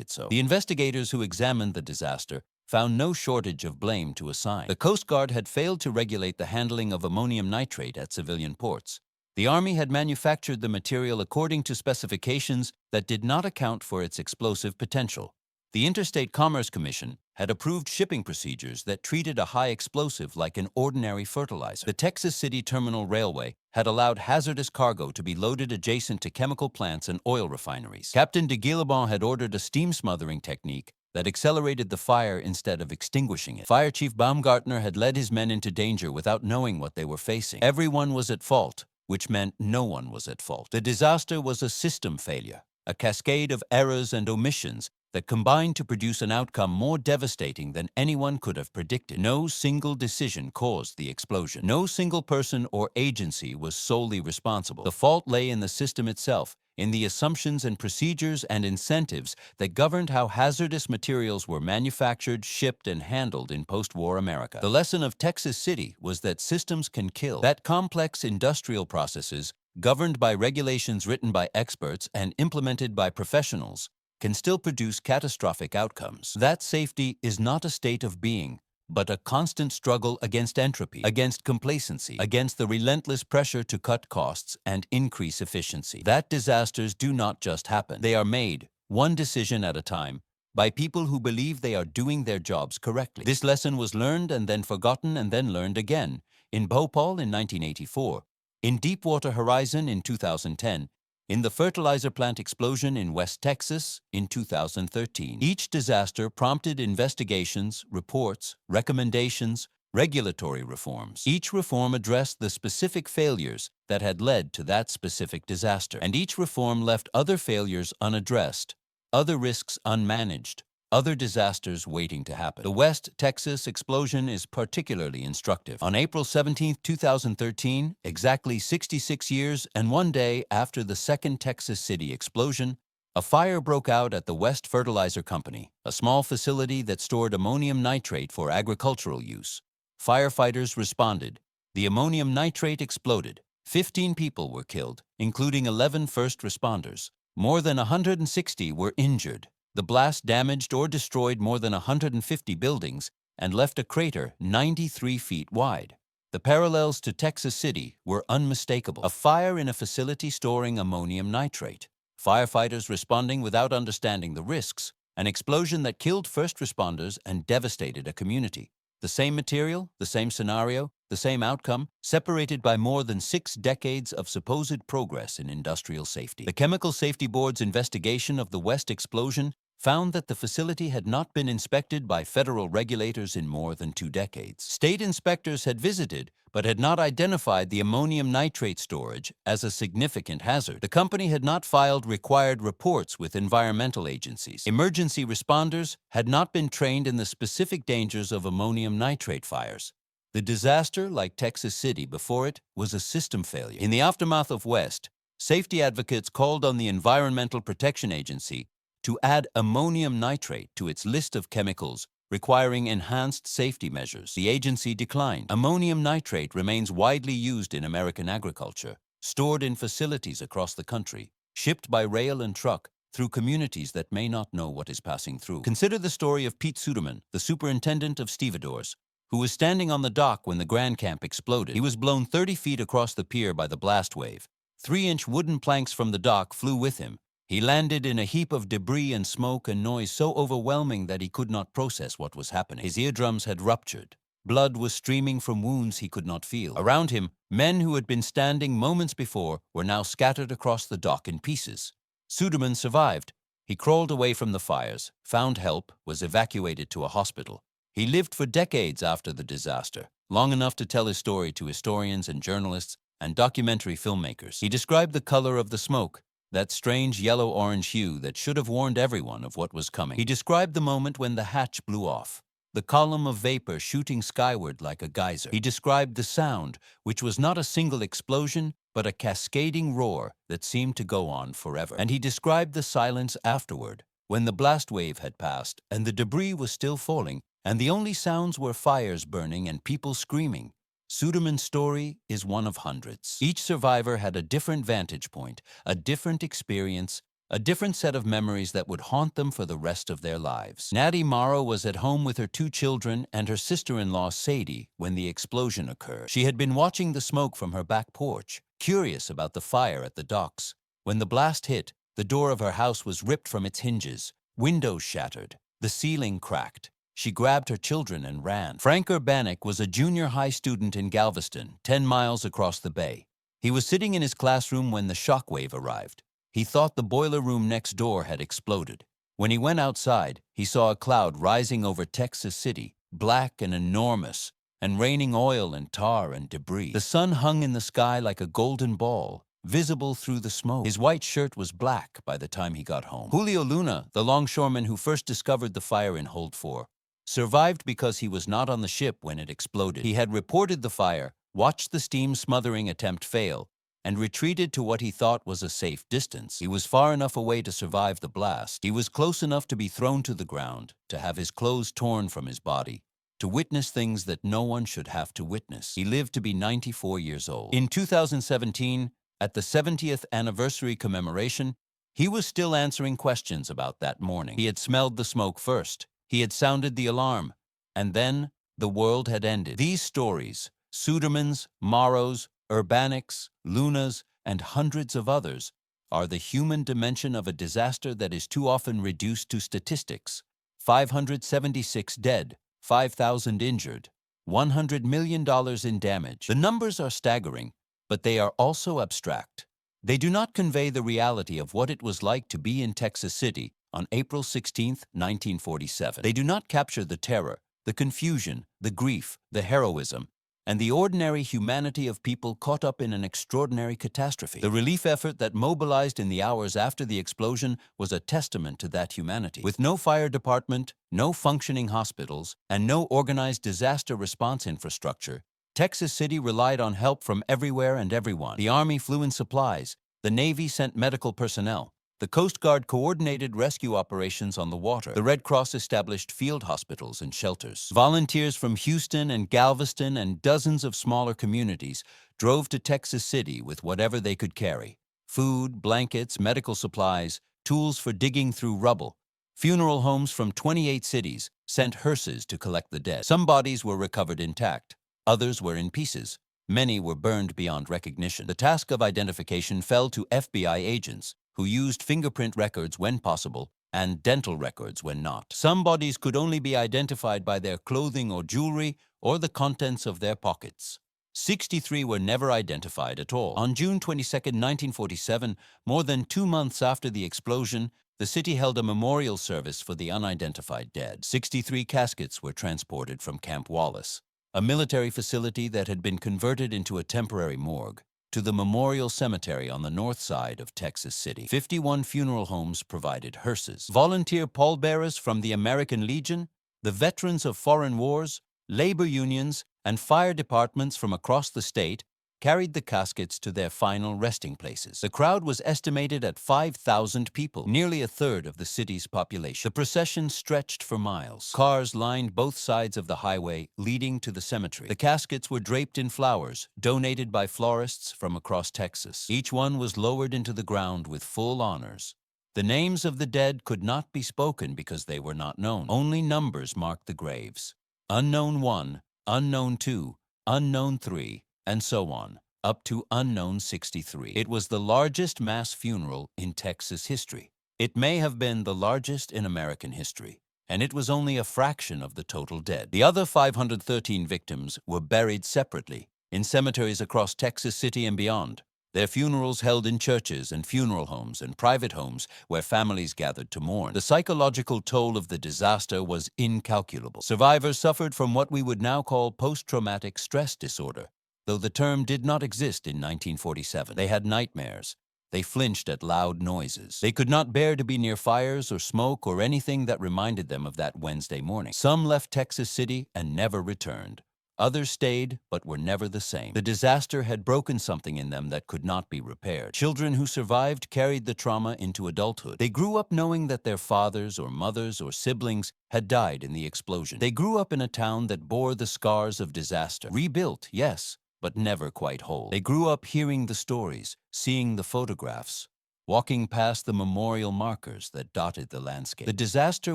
it so. The investigators who examined the disaster found no shortage of blame to assign. The Coast Guard had failed to regulate the handling of ammonium nitrate at civilian ports. The Army had manufactured the material according to specifications that did not account for its explosive potential. The Interstate Commerce Commission had approved shipping procedures that treated a high explosive like an ordinary fertilizer. The Texas City Terminal Railway had allowed hazardous cargo to be loaded adjacent to chemical plants and oil refineries. Captain de Guillebon had ordered a steam smothering technique that accelerated the fire instead of extinguishing it. Fire Chief Baumgartner had led his men into danger without knowing what they were facing. Everyone was at fault, which meant no one was at fault. The disaster was a system failure, a cascade of errors and omissions that combined to produce an outcome more devastating than anyone could have predicted. No single decision caused the explosion. No single person or agency was solely responsible. The fault lay in the system itself, in the assumptions and procedures and incentives that governed how hazardous materials were manufactured, shipped, and handled in post-war America. The lesson of Texas City was that systems can kill, that complex industrial processes, governed by regulations written by experts and implemented by professionals, can still produce catastrophic outcomes. That safety is not a state of being, but a constant struggle against entropy, against complacency, against the relentless pressure to cut costs and increase efficiency. That disasters do not just happen. They are made, one decision at a time, by people who believe they are doing their jobs correctly. This lesson was learned and then forgotten and then learned again. In Bhopal in 1984, in Deepwater Horizon in 2010, in the fertilizer plant explosion in West Texas in 2013. Each disaster prompted investigations, reports, recommendations, regulatory reforms. Each reform addressed the specific failures that had led to that specific disaster, and each reform left other failures unaddressed, other risks unmanaged, other disasters waiting to happen. The West Texas explosion is particularly instructive. On April 17, 2013, exactly 66 years and 1 day after the second Texas City explosion, a fire broke out at the West Fertilizer Company, a small facility that stored ammonium nitrate for agricultural use. Firefighters responded. The ammonium nitrate exploded. 15 people were killed, including 11 first responders. More than 160 were injured. The blast damaged or destroyed more than 150 buildings and left a crater 93 feet wide. The parallels to Texas City were unmistakable. A fire in a facility storing ammonium nitrate. Firefighters responding without understanding the risks. An explosion that killed first responders and devastated a community. The same material, the same scenario, the same outcome, separated by more than 6 decades of supposed progress in industrial safety. The Chemical Safety Board's investigation of the West explosion found that the facility had not been inspected by federal regulators in more than 2 decades. State inspectors had visited, but had not identified the ammonium nitrate storage as a significant hazard. The company had not filed required reports with environmental agencies. Emergency responders had not been trained in the specific dangers of ammonium nitrate fires. The disaster, like Texas City before it, was a system failure. In the aftermath of West, safety advocates called on the Environmental Protection Agency to add ammonium nitrate to its list of chemicals requiring enhanced safety measures. The agency declined. Ammonium nitrate remains widely used in American agriculture, stored in facilities across the country, shipped by rail and truck through communities that may not know what is passing through. Consider the story of Pete Suderman, the superintendent of stevedores, who was standing on the dock when the Grand Camp exploded. He was blown 30 feet across the pier by the blast wave. 3-inch wooden planks from the dock flew with him. He landed in a heap of debris and smoke and noise so overwhelming that he could not process what was happening. His eardrums had ruptured. Blood was streaming from wounds he could not feel. Around him, men who had been standing moments before were now scattered across the dock in pieces. Suderman survived. He crawled away from the fires, found help, was evacuated to a hospital. He lived for decades after the disaster, long enough to tell his story to historians and journalists and documentary filmmakers. He described the color of the smoke, that strange yellow-orange hue that should have warned everyone of what was coming. He described the moment when the hatch blew off, the column of vapor shooting skyward like a geyser. He described the sound, which was not a single explosion, but a cascading roar that seemed to go on forever. And he described the silence afterward, when the blast wave had passed and the debris was still falling, and the only sounds were fires burning and people screaming. Suderman's story is one of hundreds. Each survivor had a different vantage point, a different experience, a different set of memories that would haunt them for the rest of their lives. Natty Morrow was at home with her 2 children and her sister-in-law Sadie when the explosion occurred. She had been watching the smoke from her back porch, curious about the fire at the docks. When the blast hit, the door of her house was ripped from its hinges, windows shattered, the ceiling cracked. She grabbed her children and ran. Frank Urbanek was a junior high student in Galveston, 10 miles across the bay. He was sitting in his classroom when the shockwave arrived. He thought the boiler room next door had exploded. When he went outside, he saw a cloud rising over Texas City, black and enormous, and raining oil and tar and debris. The sun hung in the sky like a golden ball, visible through the smoke. His white shirt was black by the time he got home. Julio Luna, the longshoreman who first discovered the fire in Hold 4, survived because he was not on the ship when it exploded. He had reported the fire, watched the steam smothering attempt fail, and retreated to what he thought was a safe distance. He was far enough away to survive the blast. He was close enough to be thrown to the ground, to have his clothes torn from his body, to witness things that no one should have to witness. He lived to be 94 years old. In 2017, at the 70th anniversary commemoration, he was still answering questions about that morning. He had smelled the smoke first. He had sounded the alarm, and then the world had ended. These stories, Suderman's, Morrow's, Urbanek's, Luna's, and hundreds of others, are the human dimension of a disaster that is too often reduced to statistics. 576 dead, 5,000 injured, $100 million in damage. The numbers are staggering, but they are also abstract. They do not convey the reality of what it was like to be in Texas City on April 16, 1947. They do not capture the terror, the confusion, the grief, the heroism, and the ordinary humanity of people caught up in an extraordinary catastrophe. The relief effort that mobilized in the hours after the explosion was a testament to that humanity. With no fire department, no functioning hospitals, and no organized disaster response infrastructure, Texas City relied on help from everywhere and everyone. The Army flew in supplies, the Navy sent medical personnel, the Coast Guard coordinated rescue operations on the water. The Red Cross established field hospitals and shelters. Volunteers from Houston and Galveston and dozens of smaller communities drove to Texas City with whatever they could carry: food, blankets, medical supplies, tools for digging through rubble. Funeral homes from 28 cities sent hearses to collect the dead. Some bodies were recovered intact. Others were in pieces. Many were burned beyond recognition. The task of identification fell to FBI agents, who used fingerprint records when possible and dental records when not. Some bodies could only be identified by their clothing or jewelry or the contents of their pockets. 63 were never identified at all. On June 22, 1947, more than 2 months after the explosion, the city held a memorial service for the unidentified dead. 63 caskets were transported from Camp Wallace, a military facility that had been converted into a temporary morgue, to the Memorial Cemetery on the north side of Texas City. 51 funeral homes provided hearses. Volunteer pallbearers from the American Legion, the veterans of foreign wars, labor unions, and fire departments from across the state carried the caskets to their final resting places. The crowd was estimated at 5,000 people, nearly a third of the city's population. The procession stretched for miles. Cars lined both sides of the highway leading to the cemetery. The caskets were draped in flowers, donated by florists from across Texas. Each one was lowered into the ground with full honors. The names of the dead could not be spoken because they were not known. Only numbers marked the graves: unknown 1, unknown 2, unknown 3, and so on, up to unknown 63. It was the largest mass funeral in Texas history. It may have been the largest in American history, and it was only a fraction of the total dead. The other 513 victims were buried separately in cemeteries across Texas City and beyond. their funerals held in churches and funeral homes and private homes where families gathered to mourn. The psychological toll of the disaster was incalculable. Survivors suffered from what we would now call post-traumatic stress disorder, though the term did not exist in 1947. They had nightmares. They flinched at loud noises. They could not bear to be near fires or smoke or anything that reminded them of that Wednesday morning. Some left Texas City and never returned. Others stayed, but were never the same. The disaster had broken something in them that could not be repaired. Children who survived carried the trauma into adulthood. They grew up knowing that their fathers or mothers or siblings had died in the explosion. They grew up in a town that bore the scars of disaster. Rebuilt, yes, but never quite whole. They grew up hearing the stories, seeing the photographs, walking past the memorial markers that dotted the landscape. The disaster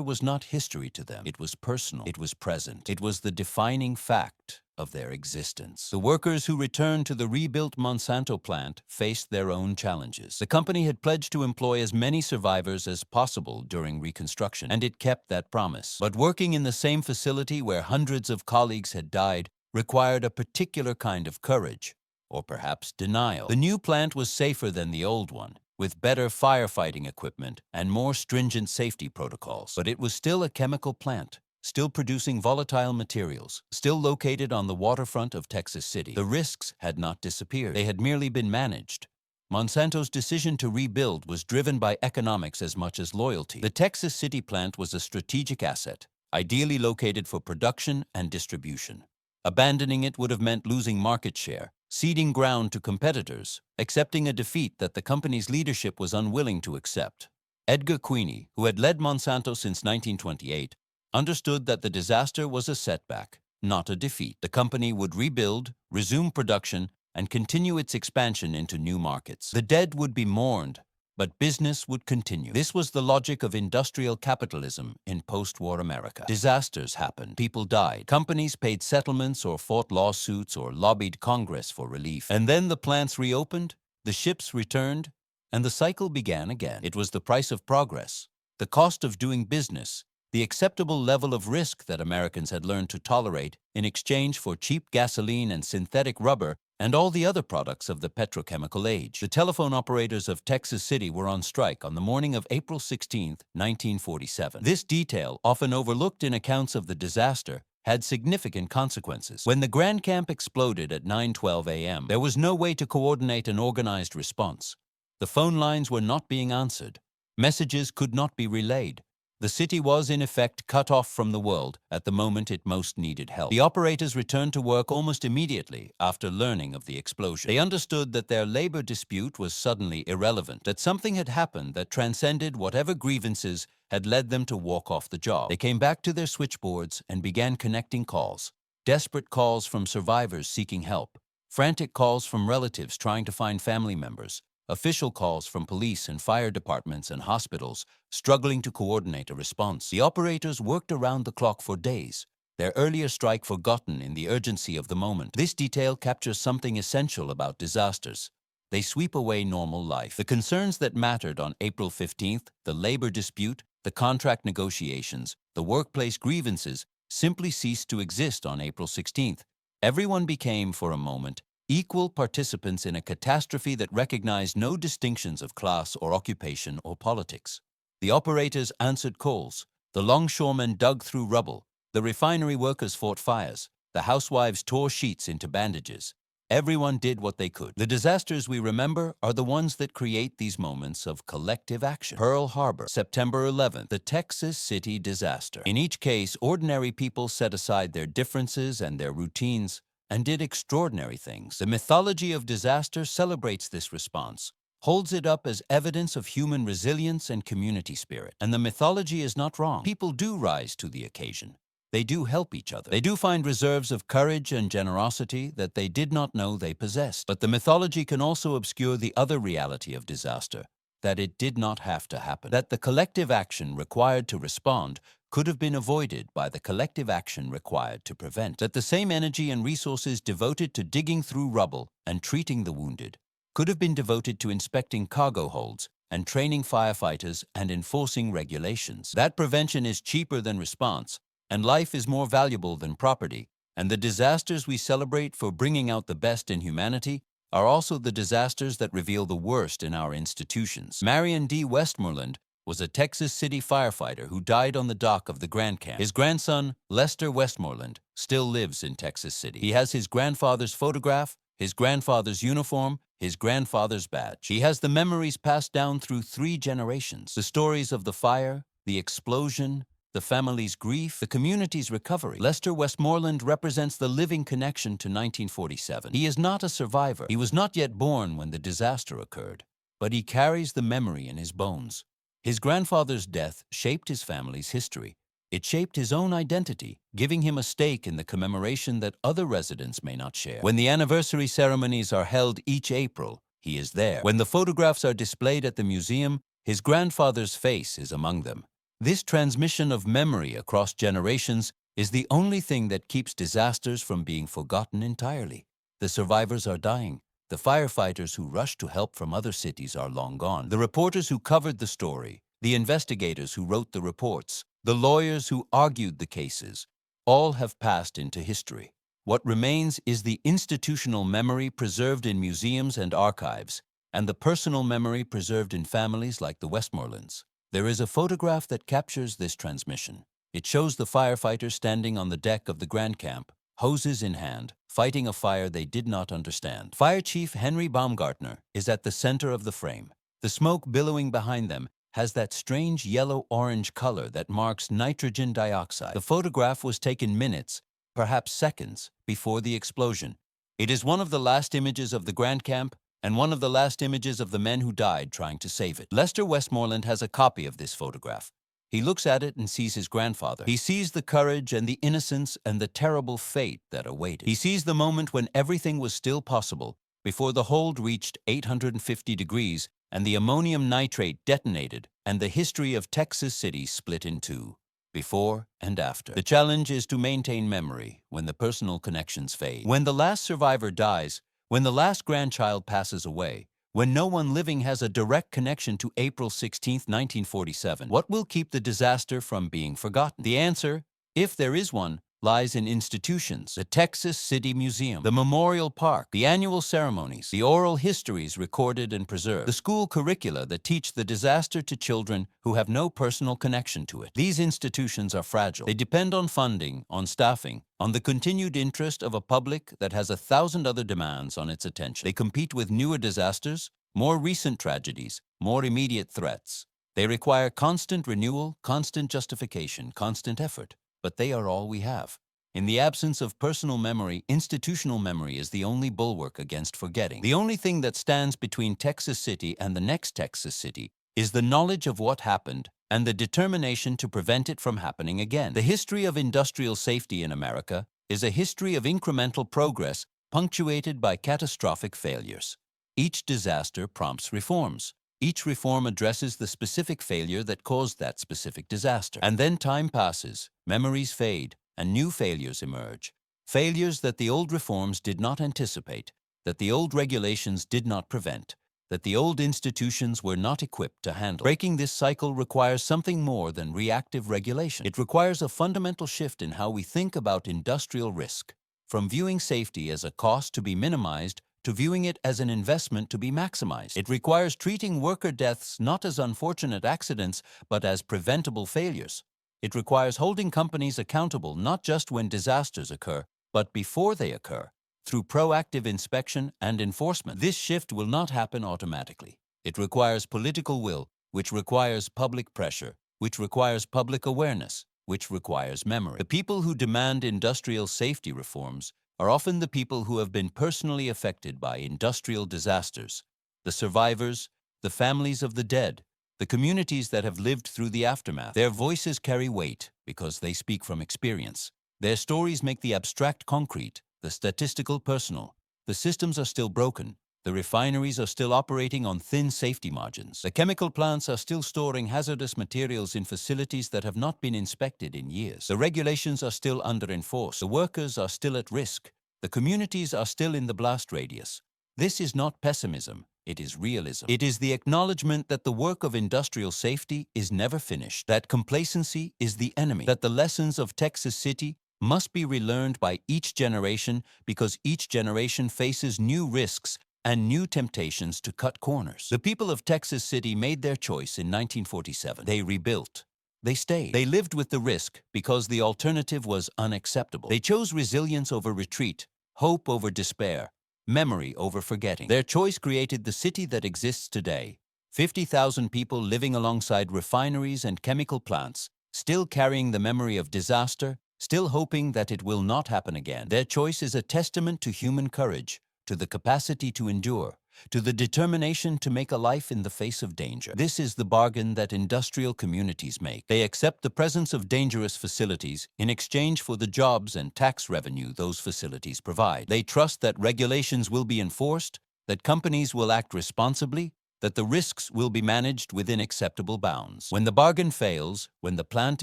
was not history to them. It was personal. It was present. It was the defining fact of their existence. The workers who returned to the rebuilt Monsanto plant faced their own challenges. The company had pledged to employ as many survivors as possible during reconstruction, and it kept that promise. But working in the same facility where hundreds of colleagues had died required a particular kind of courage, or perhaps denial. The new plant was safer than the old one, with better firefighting equipment and more stringent safety protocols. But it was still a chemical plant, still producing volatile materials, still located on the waterfront of Texas City. The risks had not disappeared. They had merely been managed. Monsanto's decision to rebuild was driven by economics as much as loyalty. The Texas City plant was a strategic asset, ideally located for production and distribution. Abandoning it would have meant losing market share, ceding ground to competitors, accepting a defeat that the company's leadership was unwilling to accept. Edgar Queenie, who had led Monsanto since 1928, understood that the disaster was a setback, not a defeat. The company would rebuild, resume production, and continue its expansion into new markets. The dead would be mourned, but business would continue. This was the logic of industrial capitalism in post-war America. Disasters happened. People died. Companies paid settlements or fought lawsuits or lobbied Congress for relief. And then the plants reopened, the ships returned, and the cycle began again. It was the price of progress, the cost of doing business, the acceptable level of risk that Americans had learned to tolerate in exchange for cheap gasoline and synthetic rubber and all the other products of the petrochemical age. The telephone operators of Texas City were on strike on the morning of April 16, 1947. This detail, often overlooked in accounts of the disaster, had significant consequences. When the Grand Camp exploded at 9:12 a.m., there was no way to coordinate an organized response. The phone lines were not being answered. Messages could not be relayed. The city was, in effect, cut off from the world at the moment it most needed help. The operators returned to work almost immediately after learning of the explosion. They understood that their labor dispute was suddenly irrelevant, that something had happened that transcended whatever grievances had led them to walk off the job. They came back to their switchboards and began connecting calls. Desperate calls from survivors seeking help, frantic calls from relatives trying to find family members, official calls from police and fire departments and hospitals struggling to coordinate a response. The operators worked around the clock for days, their earlier strike forgotten in the urgency of the moment. This detail captures something essential about disasters. They sweep away normal life. The concerns that mattered on April 15th, the labor dispute, the contract negotiations, the workplace grievances, simply ceased to exist on April 16th. Everyone became, for a moment, equal participants in a catastrophe that recognized no distinctions of class or occupation or politics. The operators answered calls, the longshoremen dug through rubble, the refinery workers fought fires, the housewives tore sheets into bandages. Everyone did what they could. The disasters we remember are the ones that create these moments of collective action. Pearl Harbor, September 11th, the Texas City disaster. In each case, ordinary people set aside their differences and their routines and did extraordinary things. The mythology of disaster celebrates this response, holds it up as evidence of human resilience and community spirit. And the mythology is not wrong. People do rise to the occasion. They do help each other. They do find reserves of courage and generosity that they did not know they possessed. But the mythology can also obscure the other reality of disaster, that it did not have to happen, that the collective action required to respond could have been avoided by the collective action required to prevent, that the same energy and resources devoted to digging through rubble and treating the wounded could have been devoted to inspecting cargo holds and training firefighters and enforcing regulations. That prevention is cheaper than response, and life is more valuable than property, and the disasters we celebrate for bringing out the best in humanity are also the disasters that reveal the worst in our institutions. Marion D. Westmoreland was a Texas City firefighter who died on the dock of the Grand Camp. His grandson, Lester Westmoreland, still lives in Texas City. He has his grandfather's photograph, his grandfather's uniform, his grandfather's badge. He has the memories passed down through 3 generations. The stories of the fire, the explosion, the family's grief, the community's recovery. Lester Westmoreland represents the living connection to 1947. He is not a survivor. He was not yet born when the disaster occurred, but he carries the memory in his bones. His grandfather's death shaped his family's history. It shaped his own identity, giving him a stake in the commemoration that other residents may not share. When the anniversary ceremonies are held each April, he is there. When the photographs are displayed at the museum, his grandfather's face is among them. This transmission of memory across generations is the only thing that keeps disasters from being forgotten entirely. The survivors are dying. The firefighters who rushed to help from other cities are long gone. The reporters who covered the story, the investigators who wrote the reports, the lawyers who argued the cases, all have passed into history. What remains is the institutional memory preserved in museums and archives, and the personal memory preserved in families like the Westmorelands. There is a photograph that captures this transmission. It shows the firefighters standing on the deck of the Grand Camp, hoses in hand, fighting a fire they did not understand. Fire Chief Henry Baumgartner is at the center of the frame. The smoke billowing behind them has that strange yellow-orange color that marks nitrogen dioxide. The photograph was taken minutes, perhaps seconds, before the explosion. It is one of the last images of the Grand Camp and one of the last images of the men who died trying to save it. Lester Westmoreland has a copy of this photograph. He looks at it and sees his grandfather. He sees the courage and the innocence and the terrible fate that awaited. He sees the moment when everything was still possible, before the hold reached 850 degrees and the ammonium nitrate detonated and the history of Texas City split in two, before and after. The challenge is to maintain memory when the personal connections fade. When the last survivor dies, when the last grandchild passes away, when no one living has a direct connection to April 16, 1947, what will keep the disaster from being forgotten? The answer, if there is one, lies in institutions: the Texas City Museum, the Memorial Park, the annual ceremonies, the oral histories recorded and preserved, the school curricula that teach the disaster to children who have no personal connection to it. These institutions are fragile. They depend on funding, on staffing, on the continued interest of a public that has 1,000 other demands on its attention. They compete with newer disasters, more recent tragedies, more immediate threats. They require constant renewal, constant justification, constant effort. But they are all we have. In the absence of personal memory, institutional memory is the only bulwark against forgetting. The only thing that stands between Texas City and the next Texas City is the knowledge of what happened and the determination to prevent it from happening again. The history of industrial safety in America is a history of incremental progress punctuated by catastrophic failures. Each disaster prompts reforms. Each reform addresses the specific failure that caused that specific disaster. And then time passes, memories fade, and new failures emerge. Failures that the old reforms did not anticipate, that the old regulations did not prevent, that the old institutions were not equipped to handle. Breaking this cycle requires something more than reactive regulation. It requires a fundamental shift in how we think about industrial risk, from viewing safety as a cost to be minimized to viewing it as an investment to be maximized. It requires treating worker deaths not as unfortunate accidents, but as preventable failures. It requires holding companies accountable not just when disasters occur, but before they occur, through proactive inspection and enforcement. This shift will not happen automatically. It requires political will, which requires public pressure, which requires public awareness, which requires memory. The people who demand industrial safety reforms are often the people who have been personally affected by industrial disasters, the survivors, the families of the dead, the communities that have lived through the aftermath. Their voices carry weight because they speak from experience. Their stories make the abstract concrete, the statistical personal. The systems are still broken. The refineries are still operating on thin safety margins. The chemical plants are still storing hazardous materials in facilities that have not been inspected in years. The regulations are still under-enforced. The workers are still at risk. The communities are still in the blast radius. This is not pessimism. It is realism. It is the acknowledgement that the work of industrial safety is never finished, that complacency is the enemy, that the lessons of Texas City must be relearned by each generation because each generation faces new risks and new temptations to cut corners. The people of Texas City made their choice in 1947. They rebuilt. They stayed. They lived with the risk because the alternative was unacceptable. They chose resilience over retreat, hope over despair, memory over forgetting. Their choice created the city that exists today. 50,000 people living alongside refineries and chemical plants, still carrying the memory of disaster, still hoping that it will not happen again. Their choice is a testament to human courage, to the capacity to endure, to the determination to make a life in the face of danger. This is the bargain that industrial communities make. They accept the presence of dangerous facilities in exchange for the jobs and tax revenue those facilities provide. They trust that regulations will be enforced, that companies will act responsibly, that the risks will be managed within acceptable bounds. When the bargain fails, when the plant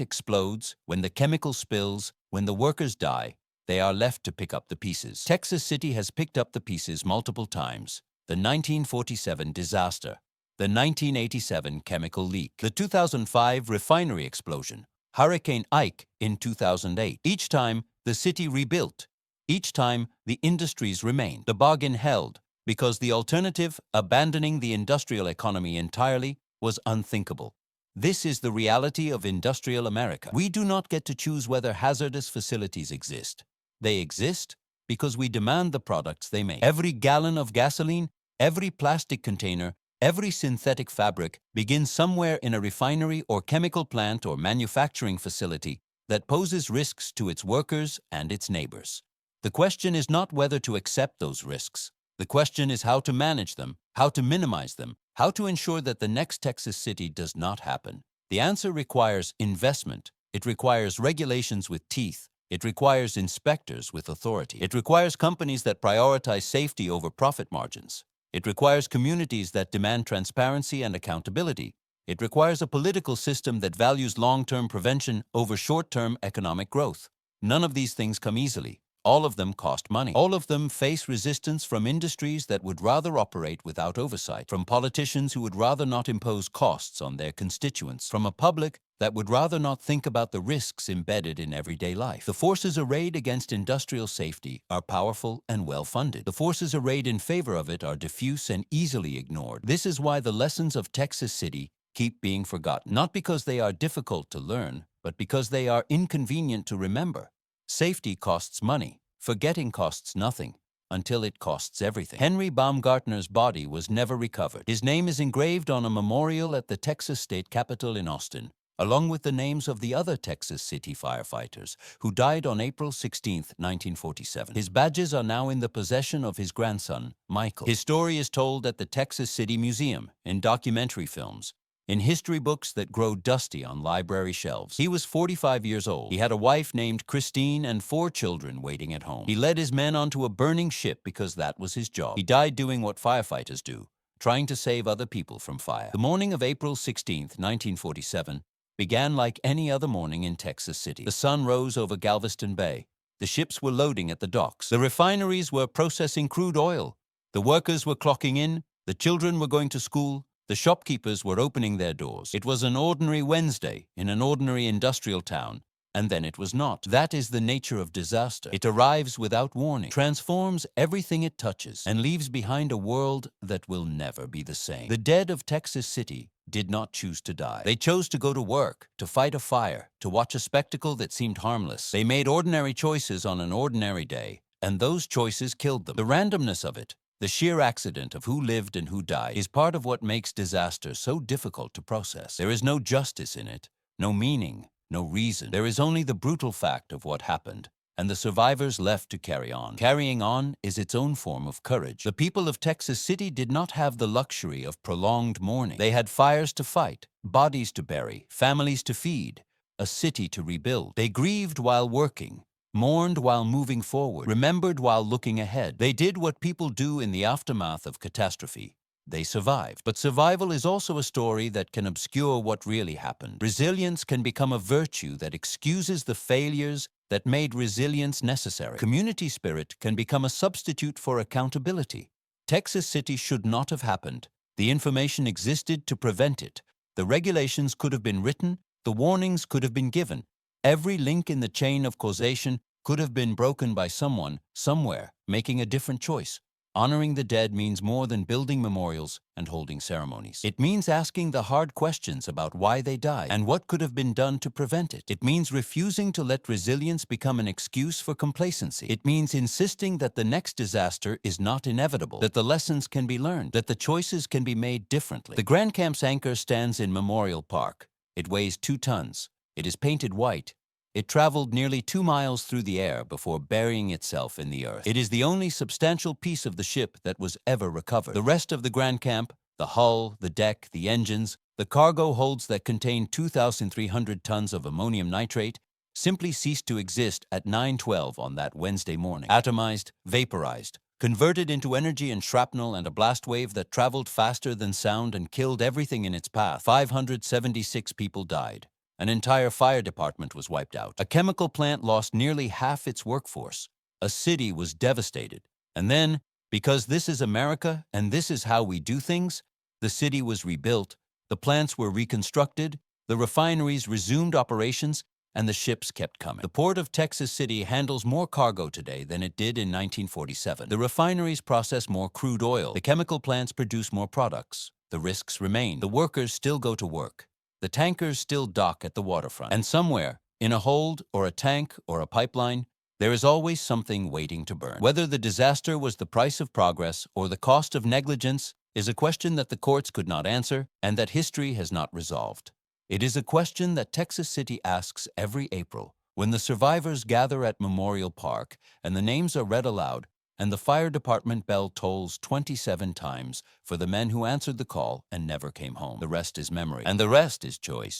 explodes, when the chemical spills, when the workers die, they are left to pick up the pieces. Texas City has picked up the pieces multiple times. The 1947 disaster, the 1987 chemical leak, the 2005 refinery explosion, Hurricane Ike in 2008. Each time, the city rebuilt. Each time, the industries remained. The bargain held, because the alternative, abandoning the industrial economy entirely, was unthinkable. This is the reality of industrial America. We do not get to choose whether hazardous facilities exist. They exist because we demand the products they make. Every gallon of gasoline, every plastic container, every synthetic fabric begins somewhere in a refinery or chemical plant or manufacturing facility that poses risks to its workers and its neighbors. The question is not whether to accept those risks. The question is how to manage them, how to minimize them, how to ensure that the next Texas City does not happen. The answer requires investment. It requires regulations with teeth. It requires inspectors with authority. It requires companies that prioritize safety over profit margins. It requires communities that demand transparency and accountability. It requires a political system that values long-term prevention over short-term economic growth. None of these things come easily. All of them cost money. All of them face resistance from industries that would rather operate without oversight, from politicians who would rather not impose costs on their constituents, from a public that would rather not think about the risks embedded in everyday life. The forces arrayed against industrial safety are powerful and well-funded. The forces arrayed in favor of it are diffuse and easily ignored. This is why the lessons of Texas City keep being forgotten, not because they are difficult to learn, but because they are inconvenient to remember. Safety costs money. Forgetting costs nothing, until it costs everything. Henry Baumgartner's body was never recovered. His name is engraved on a memorial at the Texas State Capitol in Austin, along with the names of the other Texas City firefighters who died on April 16, 1947. His badges are now in the possession of his grandson, Michael. His story is told at the Texas City Museum, in documentary films, in history books that grow dusty on library shelves. He was 45 years old. He had a wife named Christine and 4 children waiting at home. He led his men onto a burning ship because that was his job. He died doing what firefighters do, trying to save other people from fire. The morning of April 16, 1947, began like any other morning in Texas City. The sun rose over Galveston Bay. The ships were loading at the docks. The refineries were processing crude oil. The workers were clocking in. The children were going to school. The shopkeepers were opening their doors. It was an ordinary Wednesday in an ordinary industrial town, and then it was not. That is the nature of disaster. It arrives without warning, transforms everything it touches, and leaves behind a world that will never be the same. The dead of Texas City did not choose to die. They chose to go to work, to fight a fire, to watch a spectacle that seemed harmless. They made ordinary choices on an ordinary day, and those choices killed them. The randomness of it, the sheer accident of who lived and who died, is part of what makes disaster so difficult to process. There is no justice in it, no meaning, no reason. There is only the brutal fact of what happened, and the survivors left to carry on. Carrying on is its own form of courage. The people of Texas City did not have the luxury of prolonged mourning. They had fires to fight, bodies to bury, families to feed, a city to rebuild. They grieved while working, mourned while moving forward, remembered while looking ahead. They did what people do in the aftermath of catastrophe. They survived. But survival is also a story that can obscure what really happened. Resilience can become a virtue that excuses the failures that made resilience necessary. Community spirit can become a substitute for accountability. Texas City should not have happened. The information existed to prevent it. The regulations could have been written. The warnings could have been given. Every link in the chain of causation could have been broken by someone, somewhere, making a different choice. Honoring the dead means more than building memorials and holding ceremonies. It means asking the hard questions about why they died and what could have been done to prevent it. It means refusing to let resilience become an excuse for complacency. It means insisting that the next disaster is not inevitable, that the lessons can be learned, that the choices can be made differently. The Grand Camp's anchor stands in Memorial Park. It weighs 2 tons. It is painted white. It traveled nearly 2 miles through the air before burying itself in the earth. It is the only substantial piece of the ship that was ever recovered. The rest of the Grand Camp, the hull, the deck, the engines, the cargo holds that contained 2,300 tons of ammonium nitrate, simply ceased to exist at 9:12 on that Wednesday morning. Atomized, vaporized, converted into energy and shrapnel and a blast wave that traveled faster than sound and killed everything in its path. 576 people died. An entire fire department was wiped out. A chemical plant lost nearly half its workforce. A city was devastated. And then, because this is America and this is how we do things, the city was rebuilt, the plants were reconstructed, the refineries resumed operations, and the ships kept coming. The port of Texas City handles more cargo today than it did in 1947. The refineries process more crude oil. The chemical plants produce more products. The risks remain. The workers still go to work. The tankers still dock at the waterfront. And somewhere, in a hold or a tank or a pipeline, there is always something waiting to burn. Whether the disaster was the price of progress or the cost of negligence is a question that the courts could not answer and that history has not resolved. It is a question that Texas City asks every April when the survivors gather at Memorial Park and the names are read aloud and the fire department bell tolls 27 times for the men who answered the call and never came home. The rest is memory, and the rest is choice.